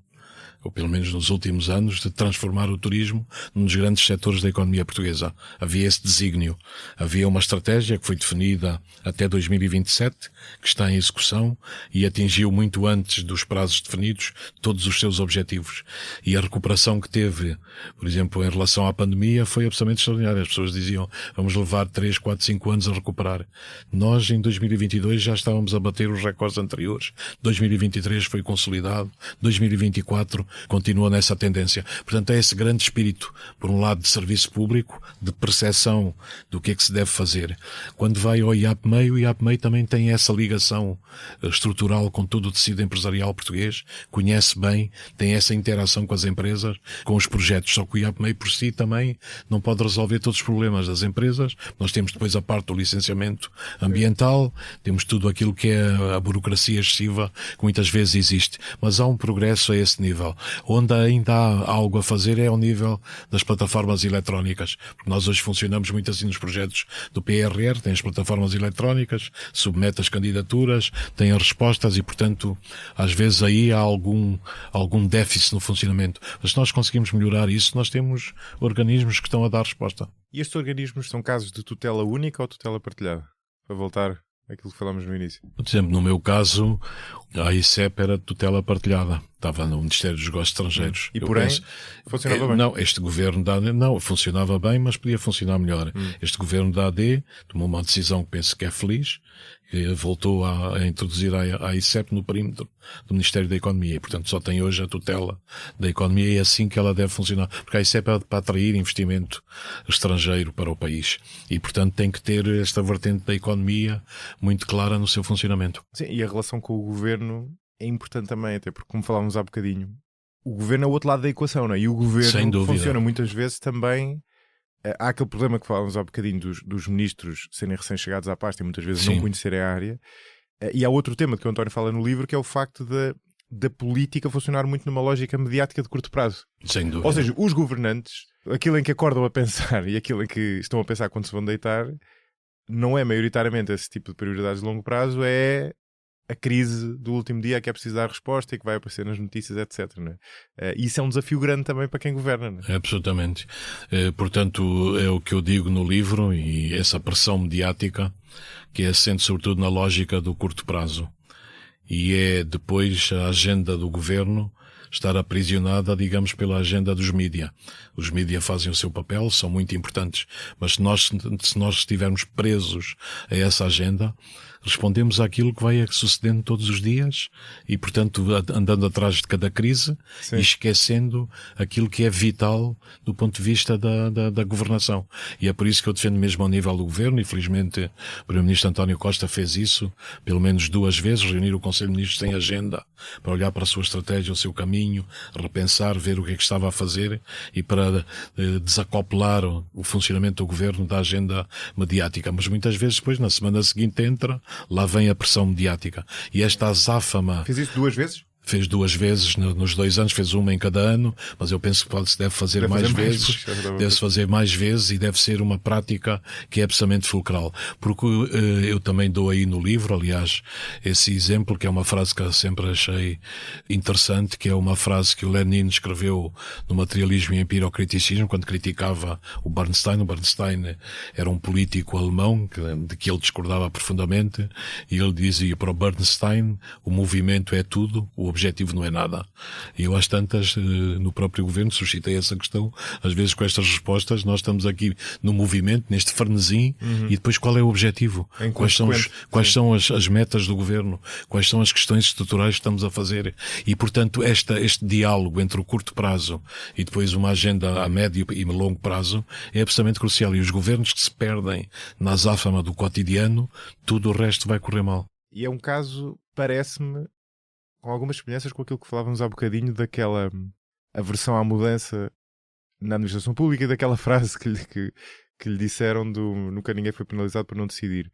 [SPEAKER 1] ou pelo menos nos últimos anos, de transformar o turismo num dos grandes setores da economia portuguesa. Havia esse desígnio. Havia uma estratégia que foi definida até 2027, que está em execução e atingiu muito antes dos prazos definidos todos os seus objetivos. E a recuperação que teve, por exemplo, em relação à pandemia, foi absolutamente extraordinária. As pessoas diziam, vamos levar 3, 4, 5 anos a recuperar. Nós, em 2022, já estávamos a bater os recordes anteriores. 2023 foi consolidado. 2024 continua nessa tendência. Portanto, é esse grande espírito, por um lado, de serviço público, de percepção do que é que se deve fazer. Quando vai ao IAPMEI, o IAPMEI também tem essa ligação estrutural com todo o tecido empresarial português, conhece bem, tem essa interação com as empresas, com os projetos, só que o IAPMEI por si também não pode resolver todos os problemas das empresas. Nós temos depois a parte do licenciamento ambiental, temos tudo aquilo que é a burocracia excessiva que muitas vezes existe, mas há um progresso a esse nível. Onde ainda há algo a fazer é ao nível das plataformas eletrónicas, porque nós hoje funcionamos muito assim nos projetos do PRR, tem as plataformas eletrónicas, submete as candidaturas, tem as respostas e, portanto, às vezes aí há algum déficit no funcionamento. Mas se nós conseguimos melhorar isso, nós temos organismos que estão a dar resposta.
[SPEAKER 2] E estes organismos são casos de tutela única ou tutela partilhada? Para voltar àquilo que falámos no início.
[SPEAKER 1] Por exemplo, no meu caso, a ICEP era de tutela partilhada. Estava no Ministério dos Negócios Estrangeiros.
[SPEAKER 2] E porém, funcionava bem?
[SPEAKER 1] Não, este governo da AD, não, funcionava bem, mas podia funcionar melhor. Este governo da AD tomou uma decisão que penso que é feliz, que voltou a introduzir a ICEP no perímetro do Ministério da Economia e, portanto, só tem hoje a tutela da economia e é assim que ela deve funcionar. Porque a ICEP é para atrair investimento estrangeiro para o país e, portanto, tem que ter esta vertente da economia muito clara no seu funcionamento.
[SPEAKER 2] Sim, e a relação com o governo é importante também, até porque, como falávamos há bocadinho, o governo é o outro lado da equação, não é? E o governo funciona muitas vezes também. Há aquele problema que falávamos há bocadinho dos ministros serem recém-chegados à pasta e muitas vezes não conhecerem a área. E há outro tema que o António fala no livro, que é o facto da política funcionar muito numa lógica mediática de curto prazo.
[SPEAKER 1] Sem dúvida.
[SPEAKER 2] Ou seja, os governantes, aquilo em que acordam a pensar e aquilo em que estão a pensar quando se vão deitar, não é maioritariamente esse tipo de prioridades de longo prazo, é a crise do último dia que é preciso dar resposta e que vai aparecer nas notícias, etc. Não é? Isso é um desafio grande também para quem governa. Não é?
[SPEAKER 1] Absolutamente. Portanto, é o que eu digo no livro e essa pressão mediática que é assente sobretudo na lógica do curto prazo. E é depois a agenda do governo estar aprisionada, digamos, pela agenda dos mídia. Os mídia fazem o seu papel, são muito importantes, mas se nós estivermos presos a essa agenda, respondemos àquilo que vai sucedendo todos os dias e, portanto, andando atrás de cada crise e esquecendo aquilo que é vital do ponto de vista da governação. E é por isso que eu defendo mesmo ao nível do governo e, felizmente, o Primeiro-Ministro António Costa fez isso pelo menos 2 vezes, reunir o Conselho de Ministros sem agenda para olhar para a sua estratégia, o seu caminho, repensar, ver o que é que estava a fazer e para desacoplar o funcionamento do governo da agenda mediática. Mas muitas vezes depois, na semana seguinte, lá vem a pressão mediática. E esta azáfama...
[SPEAKER 2] Fez isso 2 vezes?
[SPEAKER 1] Fez 2 vezes nos 2 anos, fez uma em cada ano, mas eu penso que se deve fazer mais vezes, deve-se fazer mais vezes e deve ser uma prática que é absolutamente fulcral. Porque eu também dou aí no livro, aliás, esse exemplo, que é uma frase que eu sempre achei interessante, que é uma frase que o Lenin escreveu no Materialismo e Empirocriticismo, quando criticava o Bernstein. O Bernstein era um político alemão de que ele discordava profundamente, e ele dizia para o Bernstein: o movimento é tudo, o objetivo não é nada. E eu às tantas, no próprio governo, suscitei essa questão. Às vezes com estas respostas nós estamos aqui no movimento, neste frenesim, e depois qual é o objetivo? Quais são as metas do governo? Quais são as questões estruturais que estamos a fazer? E, portanto, este diálogo entre o curto prazo e depois uma agenda a médio e longo prazo é absolutamente crucial. E os governos que se perdem na azáfama do cotidiano, tudo o resto vai correr mal.
[SPEAKER 2] E é um caso, parece-me, com algumas semelhanças com aquilo que falávamos há bocadinho daquela aversão à mudança na administração pública e daquela frase que lhe disseram do nunca ninguém foi penalizado por não decidir.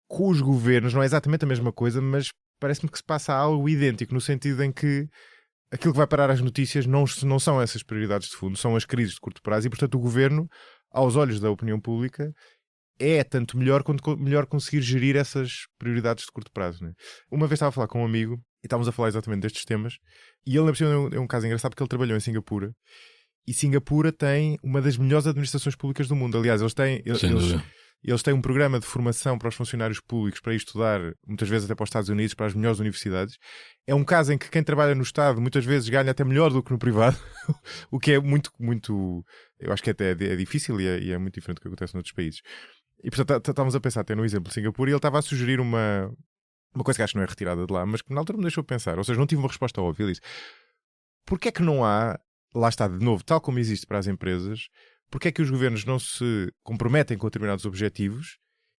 [SPEAKER 2] Com os governos não é exatamente a mesma coisa, mas parece-me que se passa algo idêntico, no sentido em que aquilo que vai parar as notícias não são essas prioridades de fundo, são as crises de curto prazo e, portanto, o governo, aos olhos da opinião pública, é tanto melhor quanto melhor conseguir gerir essas prioridades de curto prazo. Né? Uma vez estava a falar com um amigo e estávamos a falar exatamente destes temas, e ele, é um caso engraçado porque ele trabalhou em Singapura, e Singapura tem uma das melhores administrações públicas do mundo. Aliás, eles têm um programa de formação para os funcionários públicos para ir estudar, muitas vezes até para os Estados Unidos, para as melhores universidades. É um caso em que quem trabalha no Estado muitas vezes ganha até melhor do que no privado, o que é muito, muito, eu acho que até é difícil e é muito diferente do que acontece noutros países. E portanto estávamos a pensar até no exemplo de Singapura, e ele estava a sugerir uma coisa que acho que não é retirada de lá, mas que na altura me deixou pensar. Ou seja, não tive uma resposta óbvia. Ele disse: Porquê é que não há, lá está de novo, tal como existe para as empresas, porquê é que os governos não se comprometem com determinados objetivos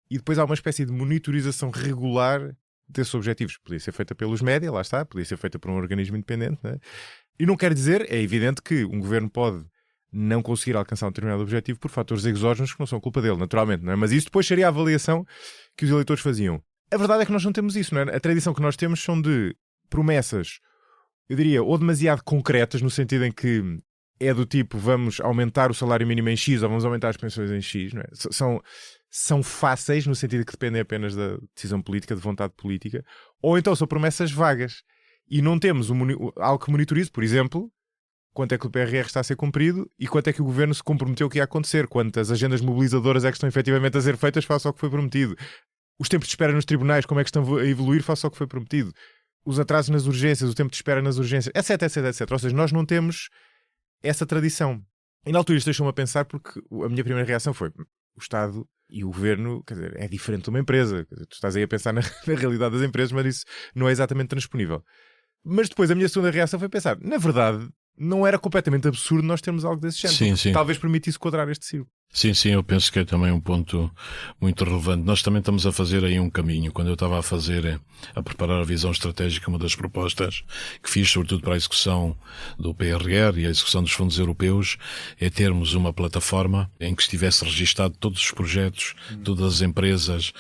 [SPEAKER 2] e depois há uma espécie de monitorização regular desses objetivos? Podia ser feita pelos média, lá está, podia ser feita por um organismo independente, não é? E não quer dizer, é evidente que um governo pode não conseguir alcançar um determinado objetivo por fatores exógenos que não são culpa dele, naturalmente, não é? Mas isso depois seria a avaliação que os eleitores faziam. A verdade é que nós não temos isso, não é? A tradição que nós temos são de promessas, eu diria, ou demasiado concretas, no sentido em que é do tipo, vamos aumentar o salário mínimo em X ou vamos aumentar as pensões em X, não é? São fáceis, no sentido que dependem apenas da decisão política, de vontade política, ou então são promessas vagas. E não temos algo que monitorize, por exemplo, quanto é que o PRR está a ser cumprido e quanto é que o governo se comprometeu que ia acontecer, quantas agendas mobilizadoras é que estão efetivamente a ser feitas face ao que foi prometido, os tempos de espera nos tribunais, como é que estão a evoluir face ao que foi prometido, os atrasos nas urgências, o tempo de espera nas urgências, etc, etc, etc. Ou seja, nós não temos essa tradição. E na altura isto deixou-me a pensar, porque a minha primeira reação foi: o Estado e o Governo, quer dizer, é diferente de uma empresa. Quer dizer, tu estás aí a pensar na realidade das empresas, mas isso não é exatamente transponível. Mas depois a minha segunda reação foi pensar: na verdade, não era completamente absurdo nós termos algo desse género.
[SPEAKER 1] Sim, sim.
[SPEAKER 2] Talvez permitisse quadrar este círculo.
[SPEAKER 1] Sim, eu penso que é também um ponto muito relevante. Nós também estamos a fazer aí um caminho. Quando eu estava a preparar a visão estratégica, uma das propostas que fiz, sobretudo para a execução do PRR e a execução dos fundos europeus, é termos uma plataforma em que estivesse registado todos os projetos, todas as empresas,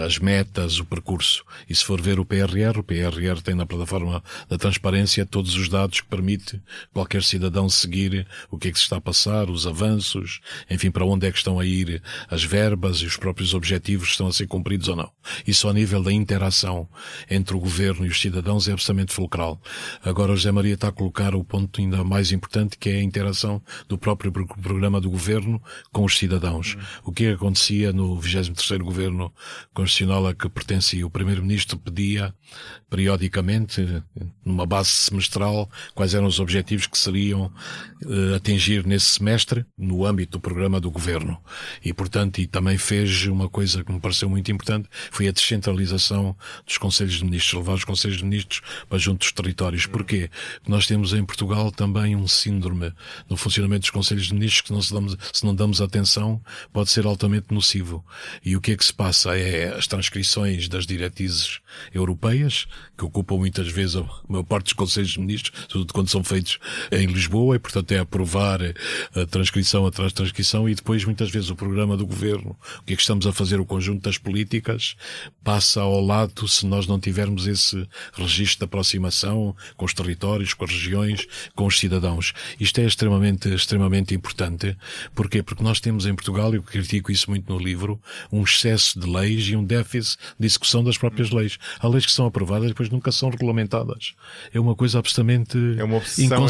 [SPEAKER 1] as metas, o percurso. E se for ver o PRR tem na plataforma da transparência todos os dados que permite qualquer cidadão seguir o que é que se está a passar, os avanços, enfim, para onde é que estão a ir as verbas e os próprios objetivos estão a ser cumpridos ou não. Isso ao nível da interação entre o governo e os cidadãos é absolutamente fulcral. Agora o José Maria está a colocar o ponto ainda mais importante, que é a interação do próprio programa do governo com os cidadãos. O que acontecia no 23º Governo Constitucional a que pertencia o Primeiro-Ministro pedia periodicamente, numa base semestral, quais eram os objetivos que seriam atingir nesse semestre no âmbito do programa do governo. E, portanto, e também fez uma coisa que me pareceu muito importante, foi a descentralização dos Conselhos de Ministros, levar os Conselhos de Ministros para junto dos territórios. Porquê? Porque nós temos em Portugal também um síndrome no funcionamento dos Conselhos de Ministros que se não damos atenção pode ser altamente nocivo. E o que é que se passa? É as transcrições das diretrizes europeias, que ocupam muitas vezes a maior parte dos Conselhos de Ministros, sobretudo quando são feitos em Lisboa, e portanto é aprovar a transcrição atrás de transcrição, e depois muitas vezes o programa do governo, o que é que estamos a fazer, o conjunto das políticas, passa ao lado se nós não tivermos esse registro de aproximação com os territórios, com as regiões, com os cidadãos. Isto é extremamente importante. Porquê? Porque nós temos em Portugal, eu critico isso muito no livro, um excesso de leis e um déficit de execução das próprias leis. Há leis que são aprovadas e depois nunca são regulamentadas. É uma coisa absolutamente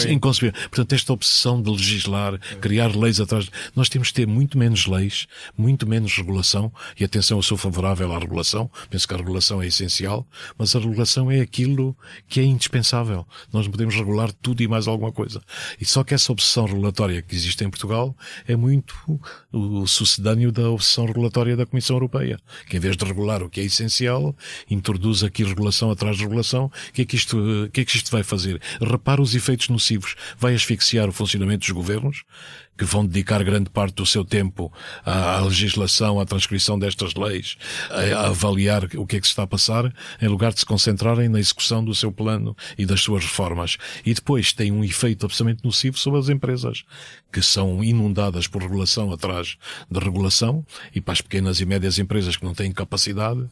[SPEAKER 1] inconcebível. Portanto, esta obsessão de legislar, criar leis atrás... Nós temos que ter muito menos leis, muito menos regulação, e atenção, eu sou favorável à regulação, penso que a regulação é essencial, mas a regulação é aquilo que é indispensável. Nós não podemos regular tudo e mais alguma coisa. E só que essa obsessão regulatória que existe em Portugal é muito o sucedâneo da obsessão regulatória da Comissão Europeia, que em vez de regular o que é essencial, introduz aqui regulação atrás de regulação. O que é que isto vai fazer? Repara os efeitos nocivos. Vai asfixiar o funcionamento dos governos, que vão dedicar grande parte do seu tempo à legislação, à transcrição destas leis, a avaliar o que é que se está a passar, em lugar de se concentrarem na execução do seu plano e das suas reformas. E depois tem um efeito absolutamente nocivo sobre as empresas, que são inundadas por regulação atrás de regulação, e para as pequenas e médias empresas que não têm capacidade,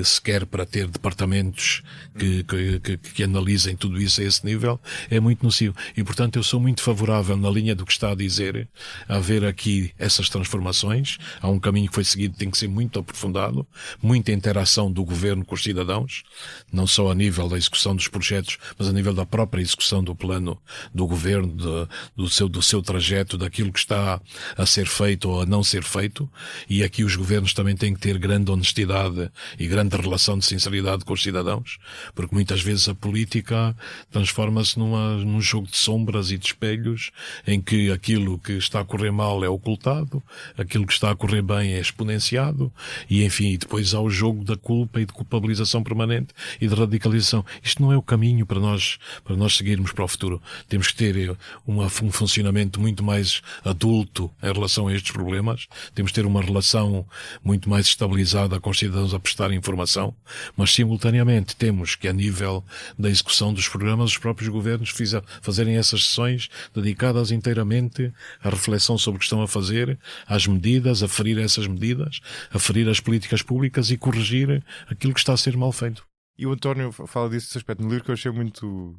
[SPEAKER 1] sequer para ter departamentos que analisem tudo isso a esse nível, é muito nocivo. E, portanto, eu sou muito favorável, na linha do que está a dizer, a haver aqui essas transformações. Há um caminho que foi seguido, tem que ser muito aprofundado, muita interação do governo com os cidadãos, não só a nível da execução dos projetos, mas a nível da própria execução do plano do governo, do seu trajeto, daquilo que está a ser feito ou a não ser feito. E aqui os governos também têm que ter grande honestidade e grande relação de sinceridade com os cidadãos, porque muitas vezes a política transforma-se num jogo de sombras e de espelhos, em que aquilo que que está a correr mal é ocultado, aquilo que está a correr bem é exponenciado, e enfim, depois há o jogo da culpa e de culpabilização permanente e de radicalização. Isto não é o caminho para nós seguirmos para o futuro. Temos que ter um funcionamento muito mais adulto em relação a estes problemas, temos que ter uma relação muito mais estabilizada com os cidadãos a prestar informação, mas simultaneamente temos que, a nível da execução dos programas, os próprios governos fazerem essas sessões dedicadas inteiramente à reflexão sobre o que estão a fazer, às medidas, a ferir essas medidas, a ferir as políticas públicas e corrigir aquilo que está a ser mal feito.
[SPEAKER 2] E o António fala desse aspecto no livro que eu achei muito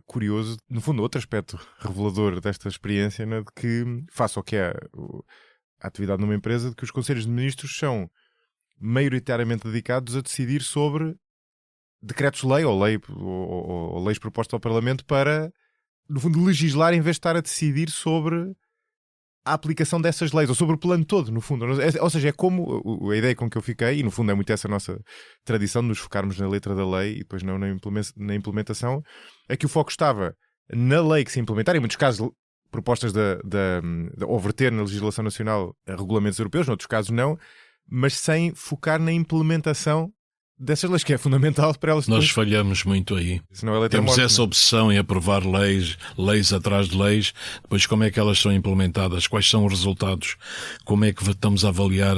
[SPEAKER 2] curioso. No fundo, outro aspecto revelador desta experiência, né, de que, face ao que é a atividade numa empresa, de que os conselhos de ministros são maioritariamente dedicados a decidir sobre decretos-lei ou leis propostas ao Parlamento para, no fundo, legislar em vez de estar a decidir sobre a aplicação dessas leis, ou sobre o plano todo, no fundo. Ou seja, é como a ideia com que eu fiquei, e no fundo é muito essa nossa tradição de nos focarmos na letra da lei e depois não na implementação, é que o foco estava na lei que se implementar, em muitos casos propostas ou verter na legislação nacional a regulamentos europeus, noutros casos não, mas sem focar na implementação dessas leis, que é fundamental para elas.
[SPEAKER 1] Nós falhamos muito aí.
[SPEAKER 2] Temos
[SPEAKER 1] essa obsessão em aprovar leis atrás de leis, depois como é que elas são implementadas, quais são os resultados, como é que estamos a avaliar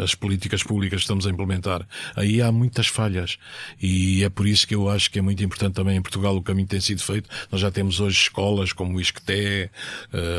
[SPEAKER 1] as políticas públicas que estamos a implementar. Aí há muitas falhas e é por isso que eu acho que é muito importante também em Portugal o caminho que tem sido feito. Nós já temos hoje escolas como o ISCTE,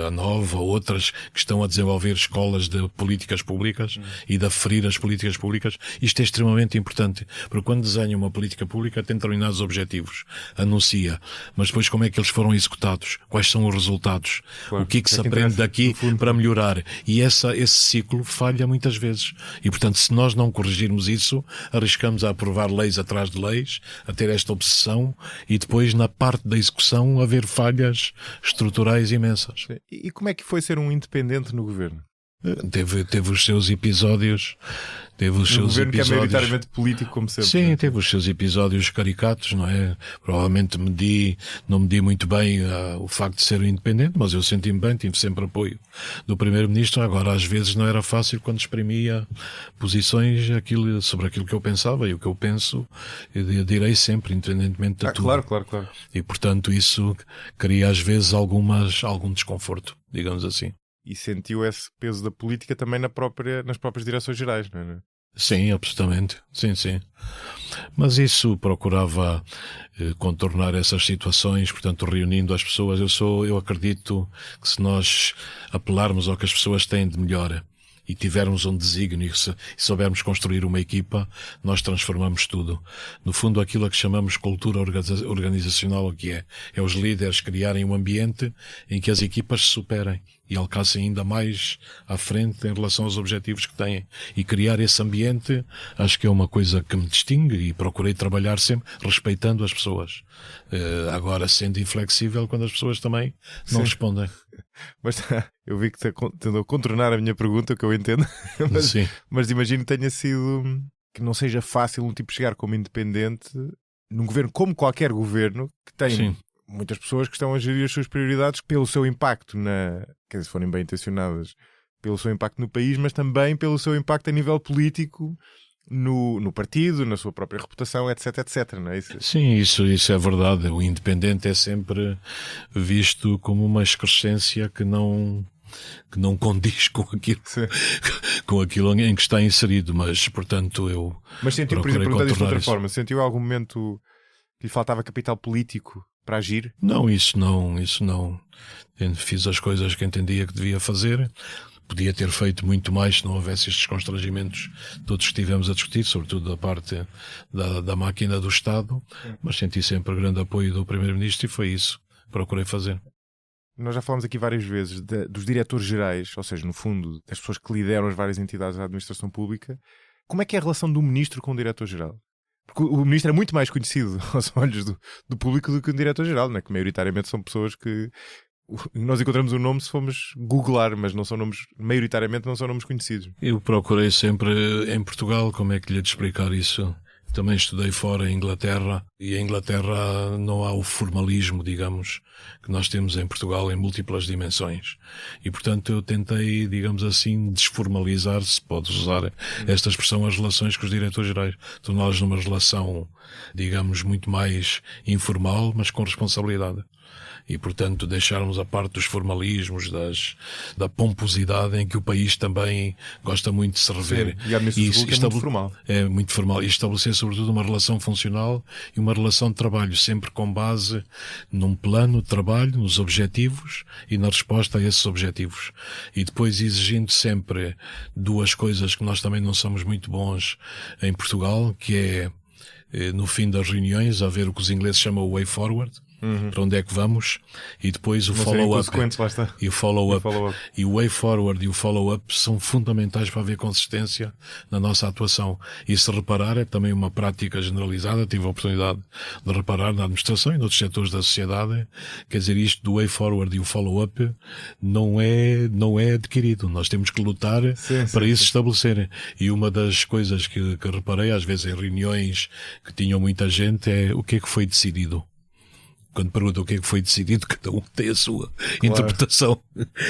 [SPEAKER 1] a Nova, outras que estão a desenvolver escolas de políticas públicas e de aferir as políticas públicas. Isto é extremamente importante. Porque quando desenha uma política pública tem determinados objetivos, anuncia, mas depois como é que eles foram executados, quais são os resultados, claro, o que é que se aprende daqui para melhorar, e esse ciclo falha muitas vezes, e portanto se nós não corrigirmos isso, arriscamos a aprovar leis atrás de leis, a ter esta obsessão, e depois na parte da execução haver falhas estruturais imensas.
[SPEAKER 2] E como é que foi ser um independente no governo?
[SPEAKER 1] Teve os seus episódios. Teve os seus
[SPEAKER 2] governo
[SPEAKER 1] episódios...
[SPEAKER 2] que é maioritariamente político, como sempre.
[SPEAKER 1] Sim, teve os seus episódios caricatos, não é? Provavelmente não medi muito bem o facto de ser independente, mas eu senti-me bem, tive sempre apoio do Primeiro-Ministro. Agora, às vezes não era fácil quando exprimia posições sobre aquilo que eu pensava, e o que eu penso eu direi sempre, independentemente de tudo.
[SPEAKER 2] Claro.
[SPEAKER 1] E, portanto, isso cria às vezes algum desconforto, digamos assim.
[SPEAKER 2] E sentiu esse peso da política também nas próprias direções gerais, não é?
[SPEAKER 1] Sim, absolutamente. Sim. Mas isso procurava contornar essas situações, portanto, reunindo as pessoas. Eu acredito que se nós apelarmos ao que as pessoas têm de melhor e tivermos um desígnio e soubermos construir uma equipa, nós transformamos tudo. No fundo, aquilo a que chamamos cultura organizacional, o que é os líderes criarem um ambiente em que as equipas se superem e alcancem ainda mais à frente em relação aos objetivos que têm. E criar esse ambiente, acho que é uma coisa que me distingue, e procurei trabalhar sempre respeitando as pessoas. Agora, sendo inflexível quando as pessoas também não respondem.
[SPEAKER 2] Mas eu vi que tentou contornar a minha pergunta, que eu entendo. Mas imagino que tenha sido, que não seja fácil um tipo chegar como independente num governo como qualquer governo, que tem muitas pessoas que estão a gerir as suas prioridades pelo seu impacto, quer dizer, se forem bem intencionadas, pelo seu impacto no país, mas também pelo seu impacto a nível político, no partido, na sua própria reputação, etc, não é isso?
[SPEAKER 1] Sim, isso é verdade. O independente é sempre visto como uma excrescência que não condiz com aquilo em que está inserido, mas portanto
[SPEAKER 2] Mas sentiu, por exemplo, perguntar isto de outra forma, sentiu em algum momento que lhe faltava capital político para agir?
[SPEAKER 1] Não, isso não. Fiz as coisas que entendia que devia fazer. Podia ter feito muito mais se não houvesse estes constrangimentos todos que estivemos a discutir, sobretudo da parte da máquina do Estado, mas senti sempre grande apoio do Primeiro-Ministro e foi isso que procurei fazer.
[SPEAKER 2] Nós já falámos aqui várias vezes dos diretores gerais, ou seja, no fundo, das pessoas que lideram as várias entidades da administração pública. Como é que é a relação do ministro com o diretor-geral? Porque o ministro é muito mais conhecido aos olhos do público do que o diretor-geral, não é? Que maioritariamente são pessoas que nós encontramos um nome se formos googlar, mas não são nomes, maioritariamente não são nomes conhecidos.
[SPEAKER 1] Eu procurei sempre em Portugal, como é que lhe hei de explicar isso? Também estudei fora, em Inglaterra, E em Inglaterra não há o formalismo, digamos, que nós temos em Portugal em múltiplas dimensões. E, portanto, eu tentei, digamos assim, desformalizar, se pode usar esta expressão, as relações com os diretores gerais. Torná-las numa relação, digamos, muito mais informal, mas com responsabilidade. E, portanto, deixarmos a parte dos formalismos, da pomposidade em que o país também gosta muito de se rever.
[SPEAKER 2] Sim, e a administração pública é muito formal.
[SPEAKER 1] É muito formal. E estabelecer, sobretudo, uma relação funcional e uma relação de trabalho, sempre com base num plano de trabalho, nos objetivos e na resposta a esses objetivos. E depois exigindo sempre duas coisas que nós também não somos muito bons em Portugal, que é, no fim das reuniões, haver o que os ingleses chamam o way forward, para onde é que vamos, e depois o follow-up. E o follow-up. E o way forward e o follow-up são fundamentais para haver consistência na nossa atuação. E se reparar, é também uma prática generalizada, tive a oportunidade de reparar na administração e noutros setores da sociedade, quer dizer, isto do way forward e o follow-up não é adquirido. Nós temos que lutar para isso estabelecerem. E uma das coisas que reparei, às vezes em reuniões que tinham muita gente, é o que é que foi decidido. Quando perguntam o que é que foi decidido, cada um tem a sua interpretação.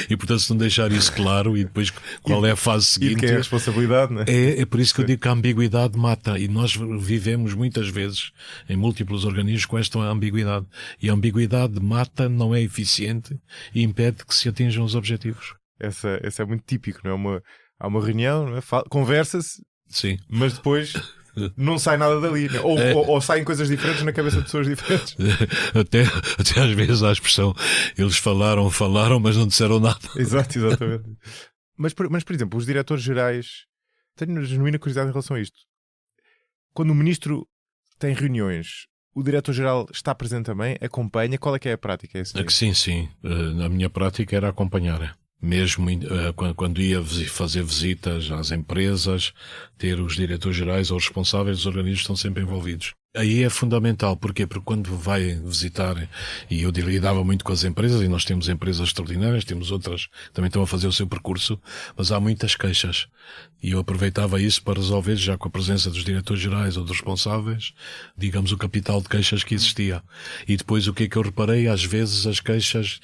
[SPEAKER 1] E, portanto, se não deixar isso claro, e depois qual é a fase seguinte...
[SPEAKER 2] E que é a responsabilidade, não é?
[SPEAKER 1] É por isso que eu digo que a ambiguidade mata. E nós vivemos muitas vezes em múltiplos organismos com esta ambiguidade. E a ambiguidade mata, não é eficiente e impede que se atinjam os objetivos.
[SPEAKER 2] Essa é muito típico, não é? Há uma reunião, não é? Conversa-se,
[SPEAKER 1] sim, mas
[SPEAKER 2] depois... não sai nada dali, né? ou saem coisas diferentes na cabeça de pessoas diferentes.
[SPEAKER 1] Até às vezes há a expressão, eles falaram, mas não disseram nada.
[SPEAKER 2] Exatamente. Mas, por exemplo, os diretores gerais, tenho genuína curiosidade em relação a isto. Quando o ministro tem reuniões, o diretor-geral está presente também, acompanha, qual é que é a prática?
[SPEAKER 1] Sim. Na minha prática era acompanhar. Mesmo quando ia fazer visitas às empresas, ter os diretores gerais ou responsáveis dos organismos estão sempre envolvidos. Aí é fundamental. Porquê? Porque quando vai visitar, e eu lidava muito com as empresas, e nós temos empresas extraordinárias, temos outras que também estão a fazer o seu percurso, mas há muitas queixas. E eu aproveitava isso para resolver, já com a presença dos diretores gerais ou dos responsáveis, digamos, o capital de queixas que existia. E depois o que é que eu reparei? Às vezes as queixas,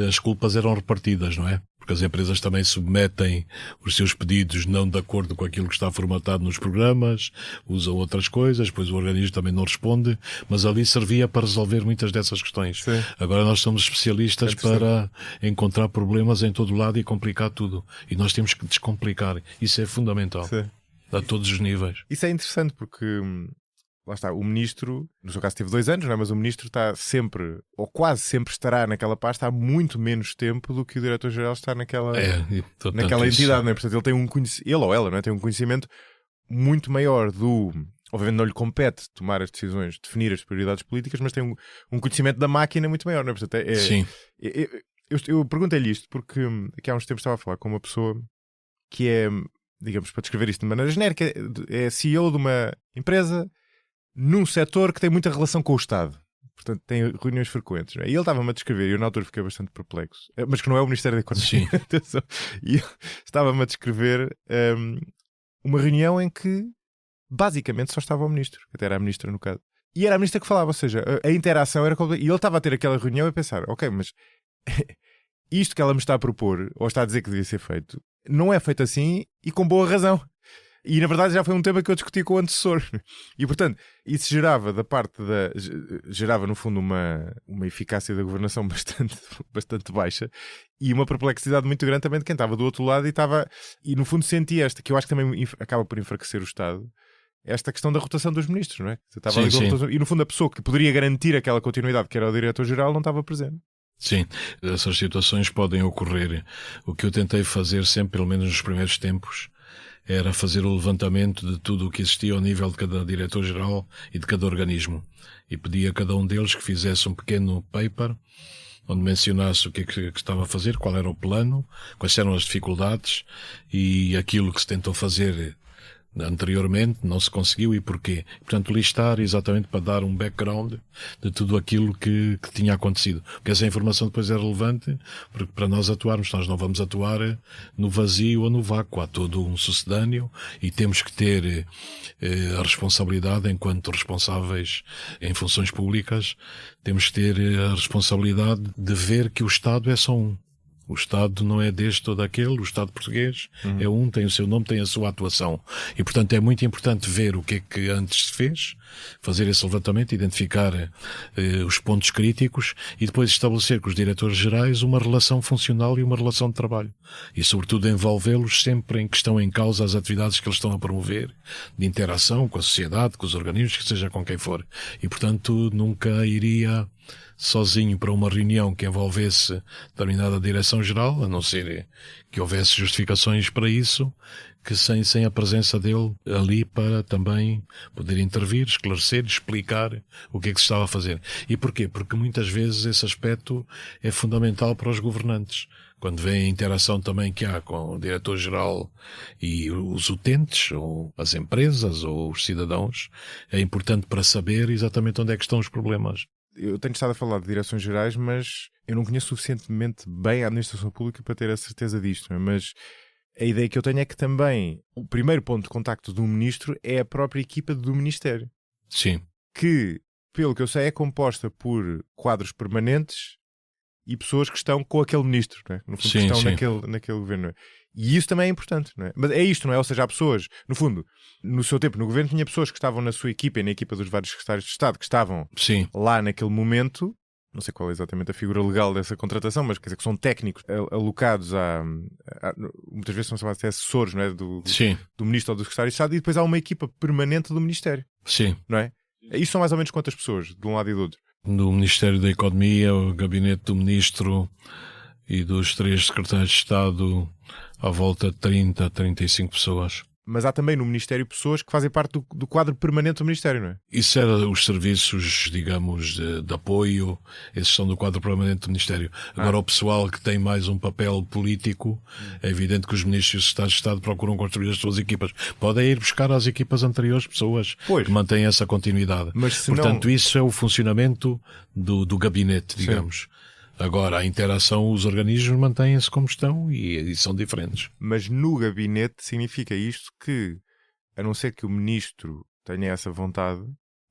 [SPEAKER 1] as culpas eram repartidas, não é? Porque as empresas também submetem os seus pedidos não de acordo com aquilo que está formatado nos programas, usam outras coisas, depois o organismo também não responde, mas ali servia para resolver muitas dessas questões.
[SPEAKER 2] Sim.
[SPEAKER 1] Agora nós somos especialistas para encontrar problemas em todo lado e complicar tudo. E nós temos que descomplicar. Isso é fundamental.
[SPEAKER 2] Sim.
[SPEAKER 1] A todos os níveis.
[SPEAKER 2] Isso é interessante porque... lá está, o ministro, no seu caso teve 2 anos, não é? Mas o ministro está sempre, ou quase sempre estará naquela pasta há muito menos tempo do que o diretor-geral está naquela entidade, não é? Portanto, ele tem ele ou ela, não é? Tem um conhecimento muito maior obviamente não lhe compete tomar as decisões, definir as prioridades políticas, mas tem um conhecimento da máquina muito maior, não é? Portanto,
[SPEAKER 1] sim.
[SPEAKER 2] Eu perguntei-lhe isto porque aqui há uns tempos estava a falar com uma pessoa que é, digamos, para descrever isto de maneira genérica, é CEO de uma empresa num setor que tem muita relação com o Estado. Portanto, tem reuniões frequentes. E ele estava-me a descrever, e eu na altura fiquei bastante perplexo, mas que não é o Ministério da Economia. E ele estava-me a descrever uma reunião em que basicamente só estava o Ministro, até era a Ministra no caso. E era a Ministra que falava, ou seja, a interação era completamente... E ele estava a ter aquela reunião e a pensar, ok, mas isto que ela me está a propor, ou está a dizer que devia ser feito, não é feito assim e com boa razão. E na verdade já foi um tema que eu discuti com o antecessor. E portanto, isso gerava gerava no fundo uma eficácia da governação bastante baixa e uma perplexidade muito grande também de quem estava do outro lado e no fundo sentia que eu acho que também acaba por enfraquecer o Estado, esta questão da rotação dos ministros, não é? E no fundo a pessoa que poderia garantir aquela continuidade, que era o diretor-geral, não estava presente.
[SPEAKER 1] Sim, essas situações podem ocorrer. O que eu tentei fazer sempre, pelo menos nos primeiros tempos, era fazer o levantamento de tudo o que existia ao nível de cada diretor-geral e de cada organismo. E pedi a cada um deles que fizesse um pequeno paper, onde mencionasse o que é que estava a fazer, qual era o plano, quais eram as dificuldades e aquilo que se tentou fazer Anteriormente não se conseguiu, e porquê? Portanto, listar exatamente para dar um background de tudo aquilo que tinha acontecido. Porque essa informação depois é relevante, porque para nós atuarmos, nós não vamos atuar no vazio ou no vácuo. Há todo um sucedâneo e temos que ter a responsabilidade, enquanto responsáveis em funções públicas, temos que ter a responsabilidade de ver que o Estado é só um. O Estado não é deste ou daquele, o Estado português é um, tem o seu nome, tem a sua atuação. E, portanto, é muito importante ver o que é que antes se fez, fazer esse levantamento, identificar os pontos críticos e depois estabelecer com os diretores gerais uma relação funcional e uma relação de trabalho. E, sobretudo, envolvê-los sempre em que estão em causa as atividades que eles estão a promover, de interação com a sociedade, com os organismos, que seja com quem for. E, portanto, nunca iria sozinho para uma reunião que envolvesse determinada direção-geral, a não ser que houvesse justificações para isso, que sem a presença dele ali para também poder intervir, esclarecer, explicar o que é que se estava a fazer. E porquê? Porque muitas vezes esse aspecto é fundamental para os governantes. Quando vem a interação também que há com o diretor-geral e os utentes, ou as empresas, ou os cidadãos, é importante para saber exatamente onde é que estão os problemas.
[SPEAKER 2] Eu tenho estado a falar de direções gerais, mas eu não conheço suficientemente bem a administração pública para ter a certeza disto. Mas a ideia que eu tenho é que também o primeiro ponto de contacto do ministro é a própria equipa do ministério.
[SPEAKER 1] Sim.
[SPEAKER 2] Que, pelo que eu sei, é composta por quadros permanentes e pessoas que estão com aquele ministro, não é? No fundo,
[SPEAKER 1] sim,
[SPEAKER 2] que estão
[SPEAKER 1] sim.
[SPEAKER 2] naquele governo. Não é? E isso também é importante, não é? Mas é isto, não é? Ou seja, há pessoas, no fundo, no seu tempo no governo, tinha pessoas que estavam na sua equipa e na equipa dos vários secretários de Estado que estavam
[SPEAKER 1] Sim.
[SPEAKER 2] lá naquele momento. Não sei qual é exatamente a figura legal dessa contratação, mas quer dizer que são técnicos alocados muitas vezes são chamados de assessores, não é? Do ministro ou do secretário de Estado, e depois há uma equipa permanente do ministério.
[SPEAKER 1] Sim.
[SPEAKER 2] Não é? Isso são mais ou menos quantas pessoas, de um lado e do outro?
[SPEAKER 1] No Ministério da Economia, o gabinete do ministro e dos 3 secretários de Estado, à volta de 30 a 35 pessoas.
[SPEAKER 2] Mas há também no Ministério pessoas que fazem parte do quadro permanente do Ministério, não é?
[SPEAKER 1] Isso era os serviços, digamos, de apoio, esses são do quadro permanente do Ministério. Agora, o pessoal que tem mais um papel político, é evidente que os ministros e os secretários de Estado procuram construir as suas equipas. Podem ir buscar às equipas anteriores pessoas que mantêm essa continuidade.
[SPEAKER 2] Mas
[SPEAKER 1] portanto, isso é o funcionamento do gabinete, digamos. Sim. Agora, a interação, os organismos mantêm-se como estão e são diferentes.
[SPEAKER 2] Mas no gabinete significa isto que, a não ser que o ministro tenha essa vontade,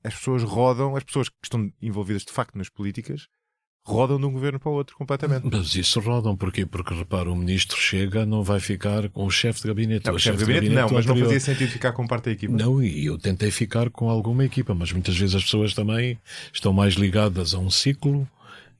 [SPEAKER 2] as pessoas que estão envolvidas de facto nas políticas, rodam de um governo para o outro completamente.
[SPEAKER 1] Mas isso rodam, porquê? Porque, repara, o ministro chega, não vai ficar com o chefe de gabinete.
[SPEAKER 2] Não, o chefe de gabinete não, mas não fazia sentido ficar com parte da equipa.
[SPEAKER 1] Não, e eu tentei ficar com alguma equipa, mas muitas vezes as pessoas também estão mais ligadas a um ciclo,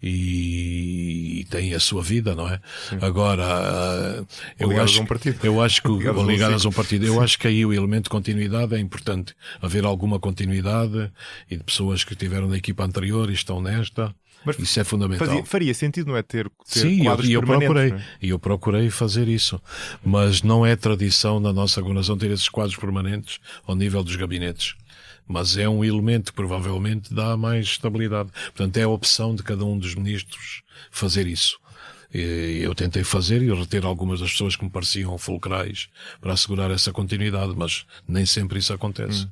[SPEAKER 1] e tem a sua vida, não é?
[SPEAKER 2] Sim.
[SPEAKER 1] Agora, eu acho que ligadas a um partido, eu acho que aí o elemento de continuidade é importante. Haver alguma continuidade e de pessoas que estiveram na equipa anterior e estão nesta. Mas isso é fundamental.
[SPEAKER 2] Faria sentido, não é? Ter
[SPEAKER 1] sim,
[SPEAKER 2] quadros permanentes.
[SPEAKER 1] Eu procurei fazer isso. Mas não é tradição na nossa governação ter esses quadros permanentes ao nível dos gabinetes. Mas é um elemento que provavelmente dá mais estabilidade. Portanto, é a opção de cada um dos ministros fazer isso. Eu tentei fazer e reter algumas das pessoas que me pareciam fulcrais para assegurar essa continuidade, mas nem sempre isso acontece.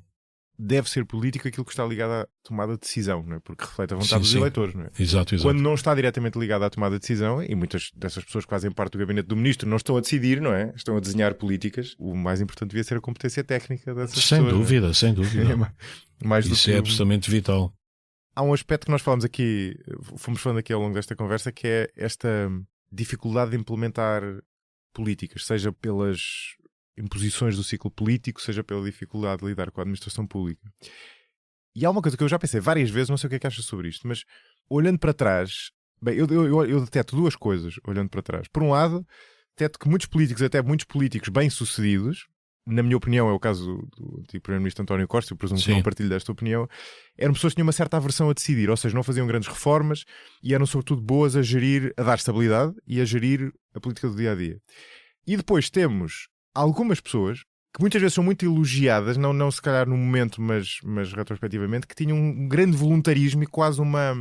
[SPEAKER 2] Deve ser político aquilo que está ligado à tomada de decisão, não é? Porque reflete a vontade dos eleitores. Não é?
[SPEAKER 1] Exato.
[SPEAKER 2] Quando não está diretamente ligado à tomada de decisão, e muitas dessas pessoas que fazem parte do gabinete do ministro não estão a decidir, não é? Estão a desenhar políticas. O mais importante devia ser a competência técnica dessas pessoas.
[SPEAKER 1] Sem dúvida.
[SPEAKER 2] Mais do
[SPEAKER 1] isso
[SPEAKER 2] que
[SPEAKER 1] é absolutamente vital.
[SPEAKER 2] Há um aspecto que nós fomos falando aqui ao longo desta conversa, que é esta dificuldade de implementar políticas, seja pelas imposições do ciclo político, seja pela dificuldade de lidar com a administração pública. E há uma coisa que eu já pensei várias vezes, não sei o que é que achas sobre isto, mas olhando para trás, bem, eu deteto duas coisas olhando para trás. Por um lado, deteto que muitos políticos bem-sucedidos, na minha opinião é o caso do antigo primeiro-ministro António Costa, eu presumo que não partilho desta opinião, eram pessoas que tinham uma certa aversão a decidir, ou seja, não faziam grandes reformas e eram sobretudo boas a dar estabilidade e a gerir a política do dia-a-dia. E depois temos algumas pessoas que muitas vezes são muito elogiadas, não se calhar no momento, mas retrospectivamente, que tinham um grande voluntarismo e quase uma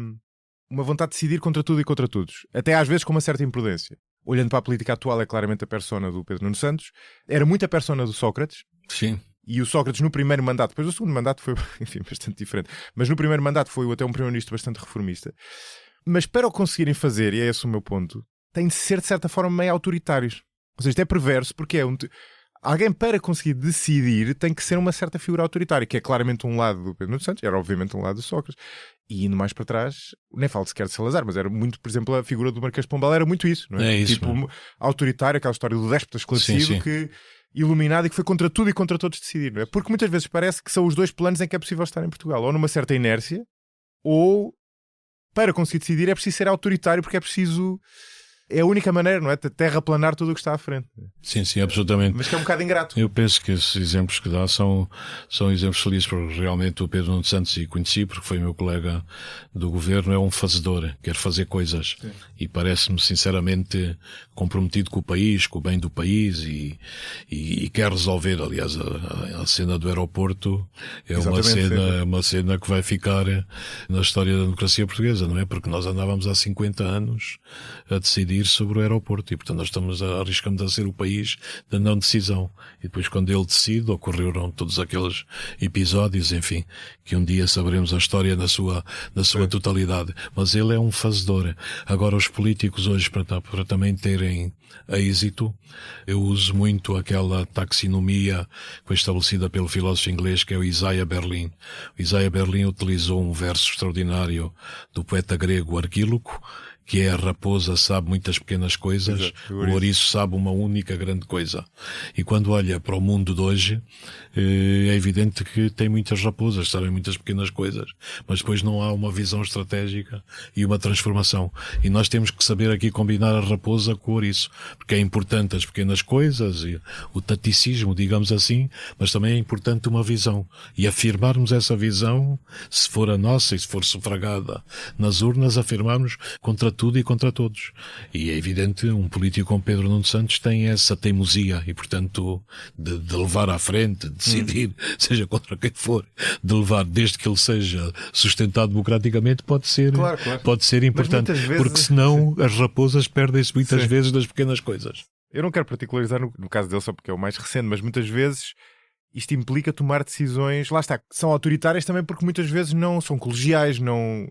[SPEAKER 2] vontade de decidir contra tudo e contra todos. Até às vezes com uma certa imprudência. Olhando para a política atual, é claramente a persona do Pedro Nuno Santos. Era muito a persona do Sócrates.
[SPEAKER 1] Sim.
[SPEAKER 2] E o Sócrates no primeiro mandato, depois do segundo mandato foi, enfim, bastante diferente, mas no primeiro mandato foi até um primeiro-ministro bastante reformista. Mas para o conseguirem fazer, e é esse o meu ponto, tem de ser de certa forma meio autoritários. Ou seja, isto é perverso porque alguém para conseguir decidir tem que ser uma certa figura autoritária, que é claramente um lado do Pedro Nuno Santos, era obviamente um lado do Sócrates. E indo mais para trás, nem falo sequer de Salazar, mas era muito, por exemplo, a figura do Marquês de Pombal era muito isso, não é?
[SPEAKER 1] É isso,
[SPEAKER 2] tipo, autoritário, aquela história do déspota esclarecido, que iluminado e que foi contra tudo e contra todos decidir, não é? Porque muitas vezes parece que são os dois planos em que é possível estar em Portugal, ou numa certa inércia, ou para conseguir decidir é preciso ser autoritário, porque é preciso... É a única maneira, não é? De terraplanar tudo o que está à frente.
[SPEAKER 1] Sim, absolutamente.
[SPEAKER 2] Mas que é um bocado ingrato.
[SPEAKER 1] Eu penso que esses exemplos que dá são exemplos felizes, porque realmente o Pedro Nuno Santos, e conheci porque foi meu colega do governo, é um fazedor, quer fazer coisas. Sim. E parece-me sinceramente comprometido com o país, com o bem do país e quer resolver. Aliás, a cena do aeroporto é uma cena que vai ficar na história da democracia portuguesa, não é? Porque nós andávamos há 50 anos a decidir sobre o aeroporto e, portanto, nós arriscamos a ser o país da não decisão. E depois, quando ele decide, ocorreram todos aqueles episódios, enfim, que um dia saberemos a história na sua totalidade. Mas ele é um fazedor. Agora, os políticos hoje, para também terem êxito, eu uso muito aquela taxonomia que foi estabelecida pelo filósofo inglês, que é o Isaiah Berlin. O Isaiah Berlin utilizou um verso extraordinário do poeta grego Arquíloco, que é: a raposa sabe muitas pequenas coisas, o ouriço sabe uma única grande coisa. E quando olha para o mundo de hoje, é evidente que tem muitas raposas, sabem muitas pequenas coisas, mas depois não há uma visão estratégica e uma transformação. E nós temos que saber aqui combinar a raposa com o ouriço, porque é importante as pequenas coisas e o taticismo, digamos assim, mas também é importante uma visão. E afirmarmos essa visão, se for a nossa e se for sufragada nas urnas, afirmarmos contra tudo e contra todos. E é evidente, um político como Pedro Nuno Santos tem essa teimosia e, portanto, de levar à frente, de decidir, seja contra quem for, de levar, desde que ele seja sustentado democraticamente, pode ser importante, vezes... porque senão as raposas perdem-se muitas vezes das pequenas coisas.
[SPEAKER 2] Eu não quero particularizar no caso dele só porque é o mais recente, mas muitas vezes isto implica tomar decisões, lá está, que são autoritárias também porque muitas vezes não são colegiais, não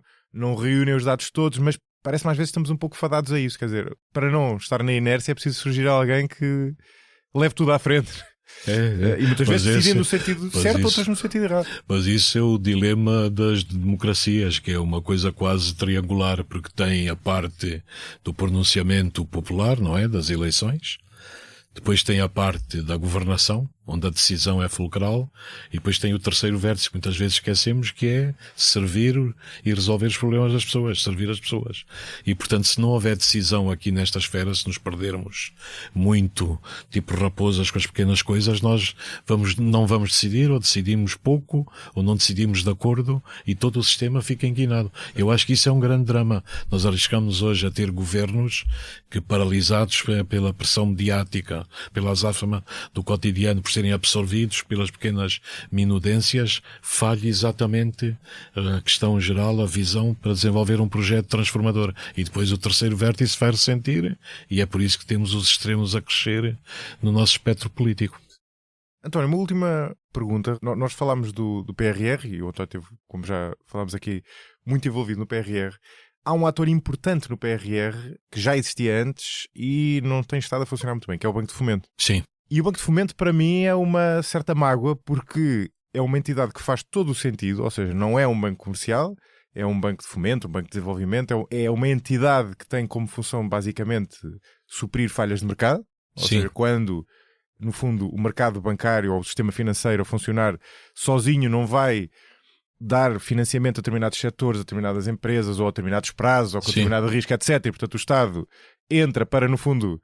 [SPEAKER 2] reúnem os dados todos, mas parece-me às vezes estamos um pouco fadados a isso. Quer dizer, para não estar na inércia é preciso surgir alguém que leve tudo à frente. E muitas vezes decidem no sentido certo, outras no sentido errado.
[SPEAKER 1] Mas isso é o dilema das democracias, que é uma coisa quase triangular, porque tem a parte do pronunciamento popular, não é? Das eleições. Depois tem a parte da governação, onde a decisão é fulcral, e depois tem o terceiro vértice, que muitas vezes esquecemos, que é servir e resolver os problemas das pessoas, servir as pessoas. E, portanto, se não houver decisão aqui nesta esfera, se nos perdermos muito, tipo raposas com as pequenas coisas, nós não vamos decidir, ou decidimos pouco, ou não decidimos de acordo, e todo o sistema fica inquinado. Eu acho que isso é um grande drama. Nós arriscamos hoje a ter governos que, paralisados pela pressão mediática, pela azáfama do cotidiano, por serem absorvidos pelas pequenas minudências, falha exatamente a questão geral, a visão para desenvolver um projeto transformador. E depois o terceiro vértice vai ressentir, e é por isso que temos os extremos a crescer no nosso espectro político.
[SPEAKER 2] António, uma última pergunta. Nós falámos do PRR, e o António teve, como já falámos aqui, muito envolvido no PRR. Há um ator importante no PRR que já existia antes e não tem estado a funcionar muito bem, que é o Banco de Fomento.
[SPEAKER 1] Sim.
[SPEAKER 2] E o Banco de Fomento, para mim, é uma certa mágoa, porque é uma entidade que faz todo o sentido, ou seja, não é um banco comercial, é um banco de fomento, um banco de desenvolvimento, é uma entidade que tem como função, basicamente, suprir falhas de mercado, ou seja, quando, no fundo, o mercado bancário ou o sistema financeiro a funcionar sozinho não vai dar financiamento a determinados setores, a determinadas empresas, ou a determinados prazos, ou com determinado risco, etc. E, portanto, o Estado entra para, no fundo,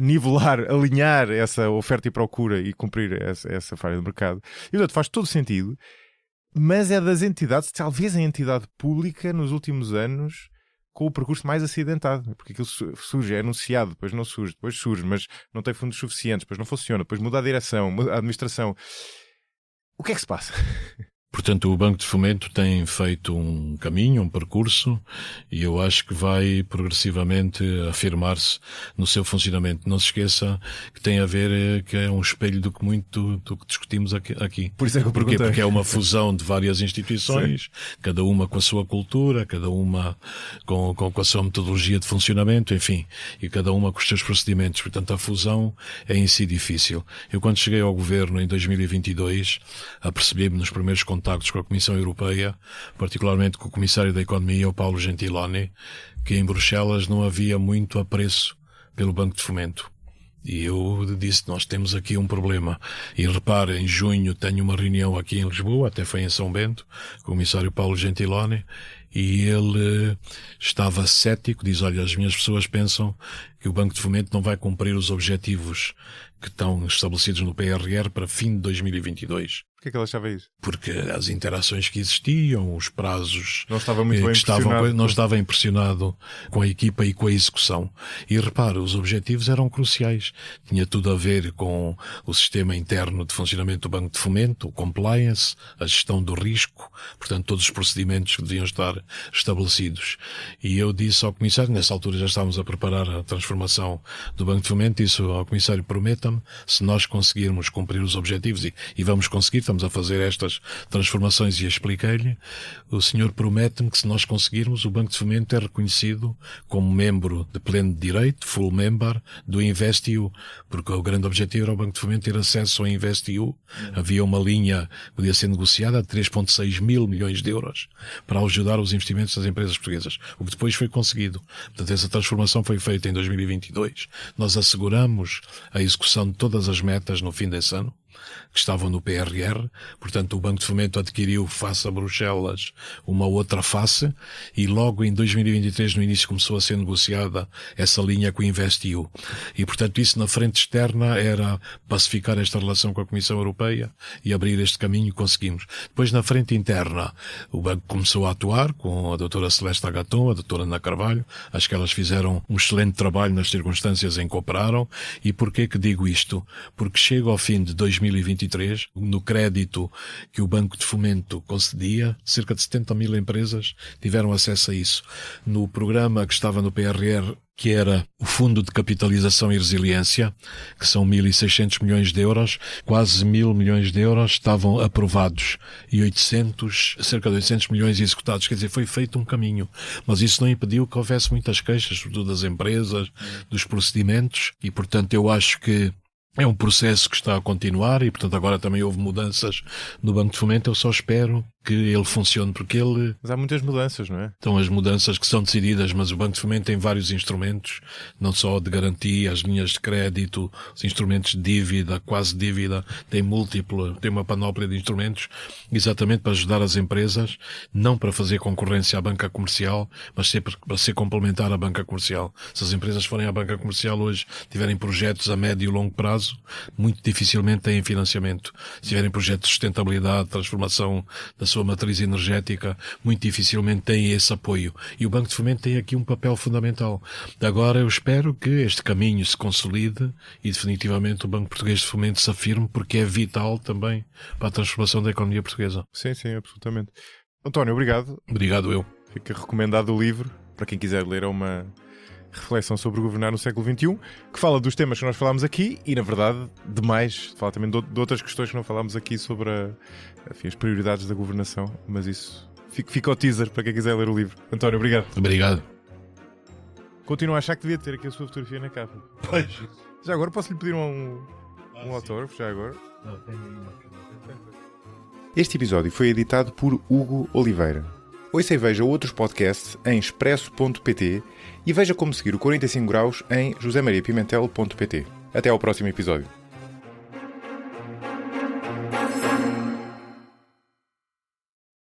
[SPEAKER 2] nivelar, alinhar essa oferta e procura e cumprir essa falha do mercado. E, portanto, faz todo sentido, mas é das entidades, talvez a entidade pública nos últimos anos com o percurso mais acidentado, porque aquilo surge, é anunciado, depois não surge, depois surge, mas não tem fundos suficientes, depois não funciona, depois muda a direção, muda a administração. O que é que se passa?
[SPEAKER 1] Portanto, o Banco de Fomento tem feito um caminho, um percurso, e eu acho que vai progressivamente afirmar-se no seu funcionamento. Não se esqueça que tem a ver, que é um espelho do que discutimos aqui.
[SPEAKER 2] Por isso é que eu
[SPEAKER 1] Porquê?
[SPEAKER 2] perguntei.
[SPEAKER 1] Porque é uma fusão de várias instituições, sim, cada uma com a sua cultura, cada uma com a sua metodologia de funcionamento, enfim, e cada uma com os seus procedimentos. Portanto, a fusão é em si difícil. Eu, quando cheguei ao governo em 2022, apercebi-me nos primeiros contactos com a Comissão Europeia, particularmente com o Comissário da Economia, o Paulo Gentiloni, que em Bruxelas não havia muito apreço pelo Banco de Fomento. E eu disse, nós temos aqui um problema. E repare, em junho tenho uma reunião aqui em Lisboa, até foi em São Bento, com o Comissário Paulo Gentiloni, e ele estava cético, diz, olha, as minhas pessoas pensam que o Banco de Fomento não vai cumprir os objetivos que estão estabelecidos no PRR para fim de 2022.
[SPEAKER 2] Porquê que ele achava isso?
[SPEAKER 1] Porque as interações que existiam, os prazos...
[SPEAKER 2] Não estava muito bem impressionado.
[SPEAKER 1] Não estava impressionado com a equipa e com a execução. E repara, os objetivos eram cruciais. Tinha tudo a ver com o sistema interno de funcionamento do Banco de Fomento, o compliance, a gestão do risco, portanto todos os procedimentos que deviam estar estabelecidos. E eu disse ao Comissário, nessa altura já estávamos a preparar a transformação do Banco de Fomento, disse ao Comissário, prometa-me, se nós conseguirmos cumprir os objetivos, e vamos conseguir, estamos a fazer estas transformações, e expliquei-lhe, o senhor promete-me que se nós conseguirmos, o Banco de Fomento é reconhecido como membro de pleno direito, full member, do InvestEU, porque o grande objetivo era o Banco de Fomento ter acesso ao InvestEU. Havia uma linha que podia ser negociada de 3,6 mil milhões de euros para ajudar os investimentos das empresas portuguesas, o que depois foi conseguido. Portanto, essa transformação foi feita em 2022. Nós asseguramos a execução de todas as metas no fim desse ano, que estavam no PRR, portanto o Banco de Fomento adquiriu face a Bruxelas uma outra face, e logo em 2023 no início começou a ser negociada essa linha com o InvestEU. E portanto isso na frente externa era pacificar esta relação com a Comissão Europeia e abrir este caminho, e conseguimos. Depois na frente interna o Banco começou a atuar com a doutora Celeste Agaton, a doutora Ana Carvalho, acho que elas fizeram um excelente trabalho nas circunstâncias em que operaram. E porquê que digo isto? Porque chega ao fim de 2023, no crédito que o Banco de Fomento concedia, cerca de 70 mil empresas tiveram acesso a isso. No programa que estava no PRR, que era o Fundo de Capitalização e Resiliência, que são 1.600 milhões de euros, quase 1.000 milhões de euros estavam aprovados e cerca de 800 milhões executados. Quer dizer, foi feito um caminho. Mas isso não impediu que houvesse muitas queixas, sobretudo das empresas, dos procedimentos, e portanto eu acho que é um processo que está a continuar, e portanto agora também houve mudanças no Banco de Fomento. Eu só espero que ele funcione, porque ele...
[SPEAKER 2] Mas há muitas mudanças, não é?
[SPEAKER 1] Então as mudanças que são decididas, mas o Banco de Fomento tem vários instrumentos, não só de garantia, as linhas de crédito, os instrumentos de dívida, quase dívida, tem uma panóplia de instrumentos, exatamente para ajudar as empresas, não para fazer concorrência à banca comercial, mas sempre para ser complementar à banca comercial. Se as empresas forem à banca comercial hoje, tiverem projetos a médio e longo prazo, muito dificilmente têm financiamento. Se tiverem projetos de sustentabilidade, transformação da sua matriz energética, muito dificilmente têm esse apoio. E o Banco de Fomento tem aqui um papel fundamental. Agora eu espero que este caminho se consolide e definitivamente o Banco Português de Fomento se afirme, porque é vital também para a transformação da economia portuguesa.
[SPEAKER 2] Sim, absolutamente. António, obrigado.
[SPEAKER 1] Obrigado eu.
[SPEAKER 2] Fica recomendado o livro, para quem quiser ler, é uma reflexão sobre governar no século XXI, que fala dos temas que nós falámos aqui e, na verdade, demais, fala também de outras questões que não falámos aqui sobre as prioridades da governação, mas isso fica o teaser para quem quiser ler o livro. António, obrigado.
[SPEAKER 1] Obrigado.
[SPEAKER 2] Continuo a achar que devia ter aqui a sua fotografia na capa.
[SPEAKER 1] Pois.
[SPEAKER 2] Já agora posso-lhe pedir um autógrafo, já agora?
[SPEAKER 1] Não, tenho.
[SPEAKER 2] Este episódio foi editado por Hugo Oliveira. Ouça e veja outros podcasts em expresso.pt e veja como seguir o 45 graus em josemariapimentel.pt. Até ao próximo episódio.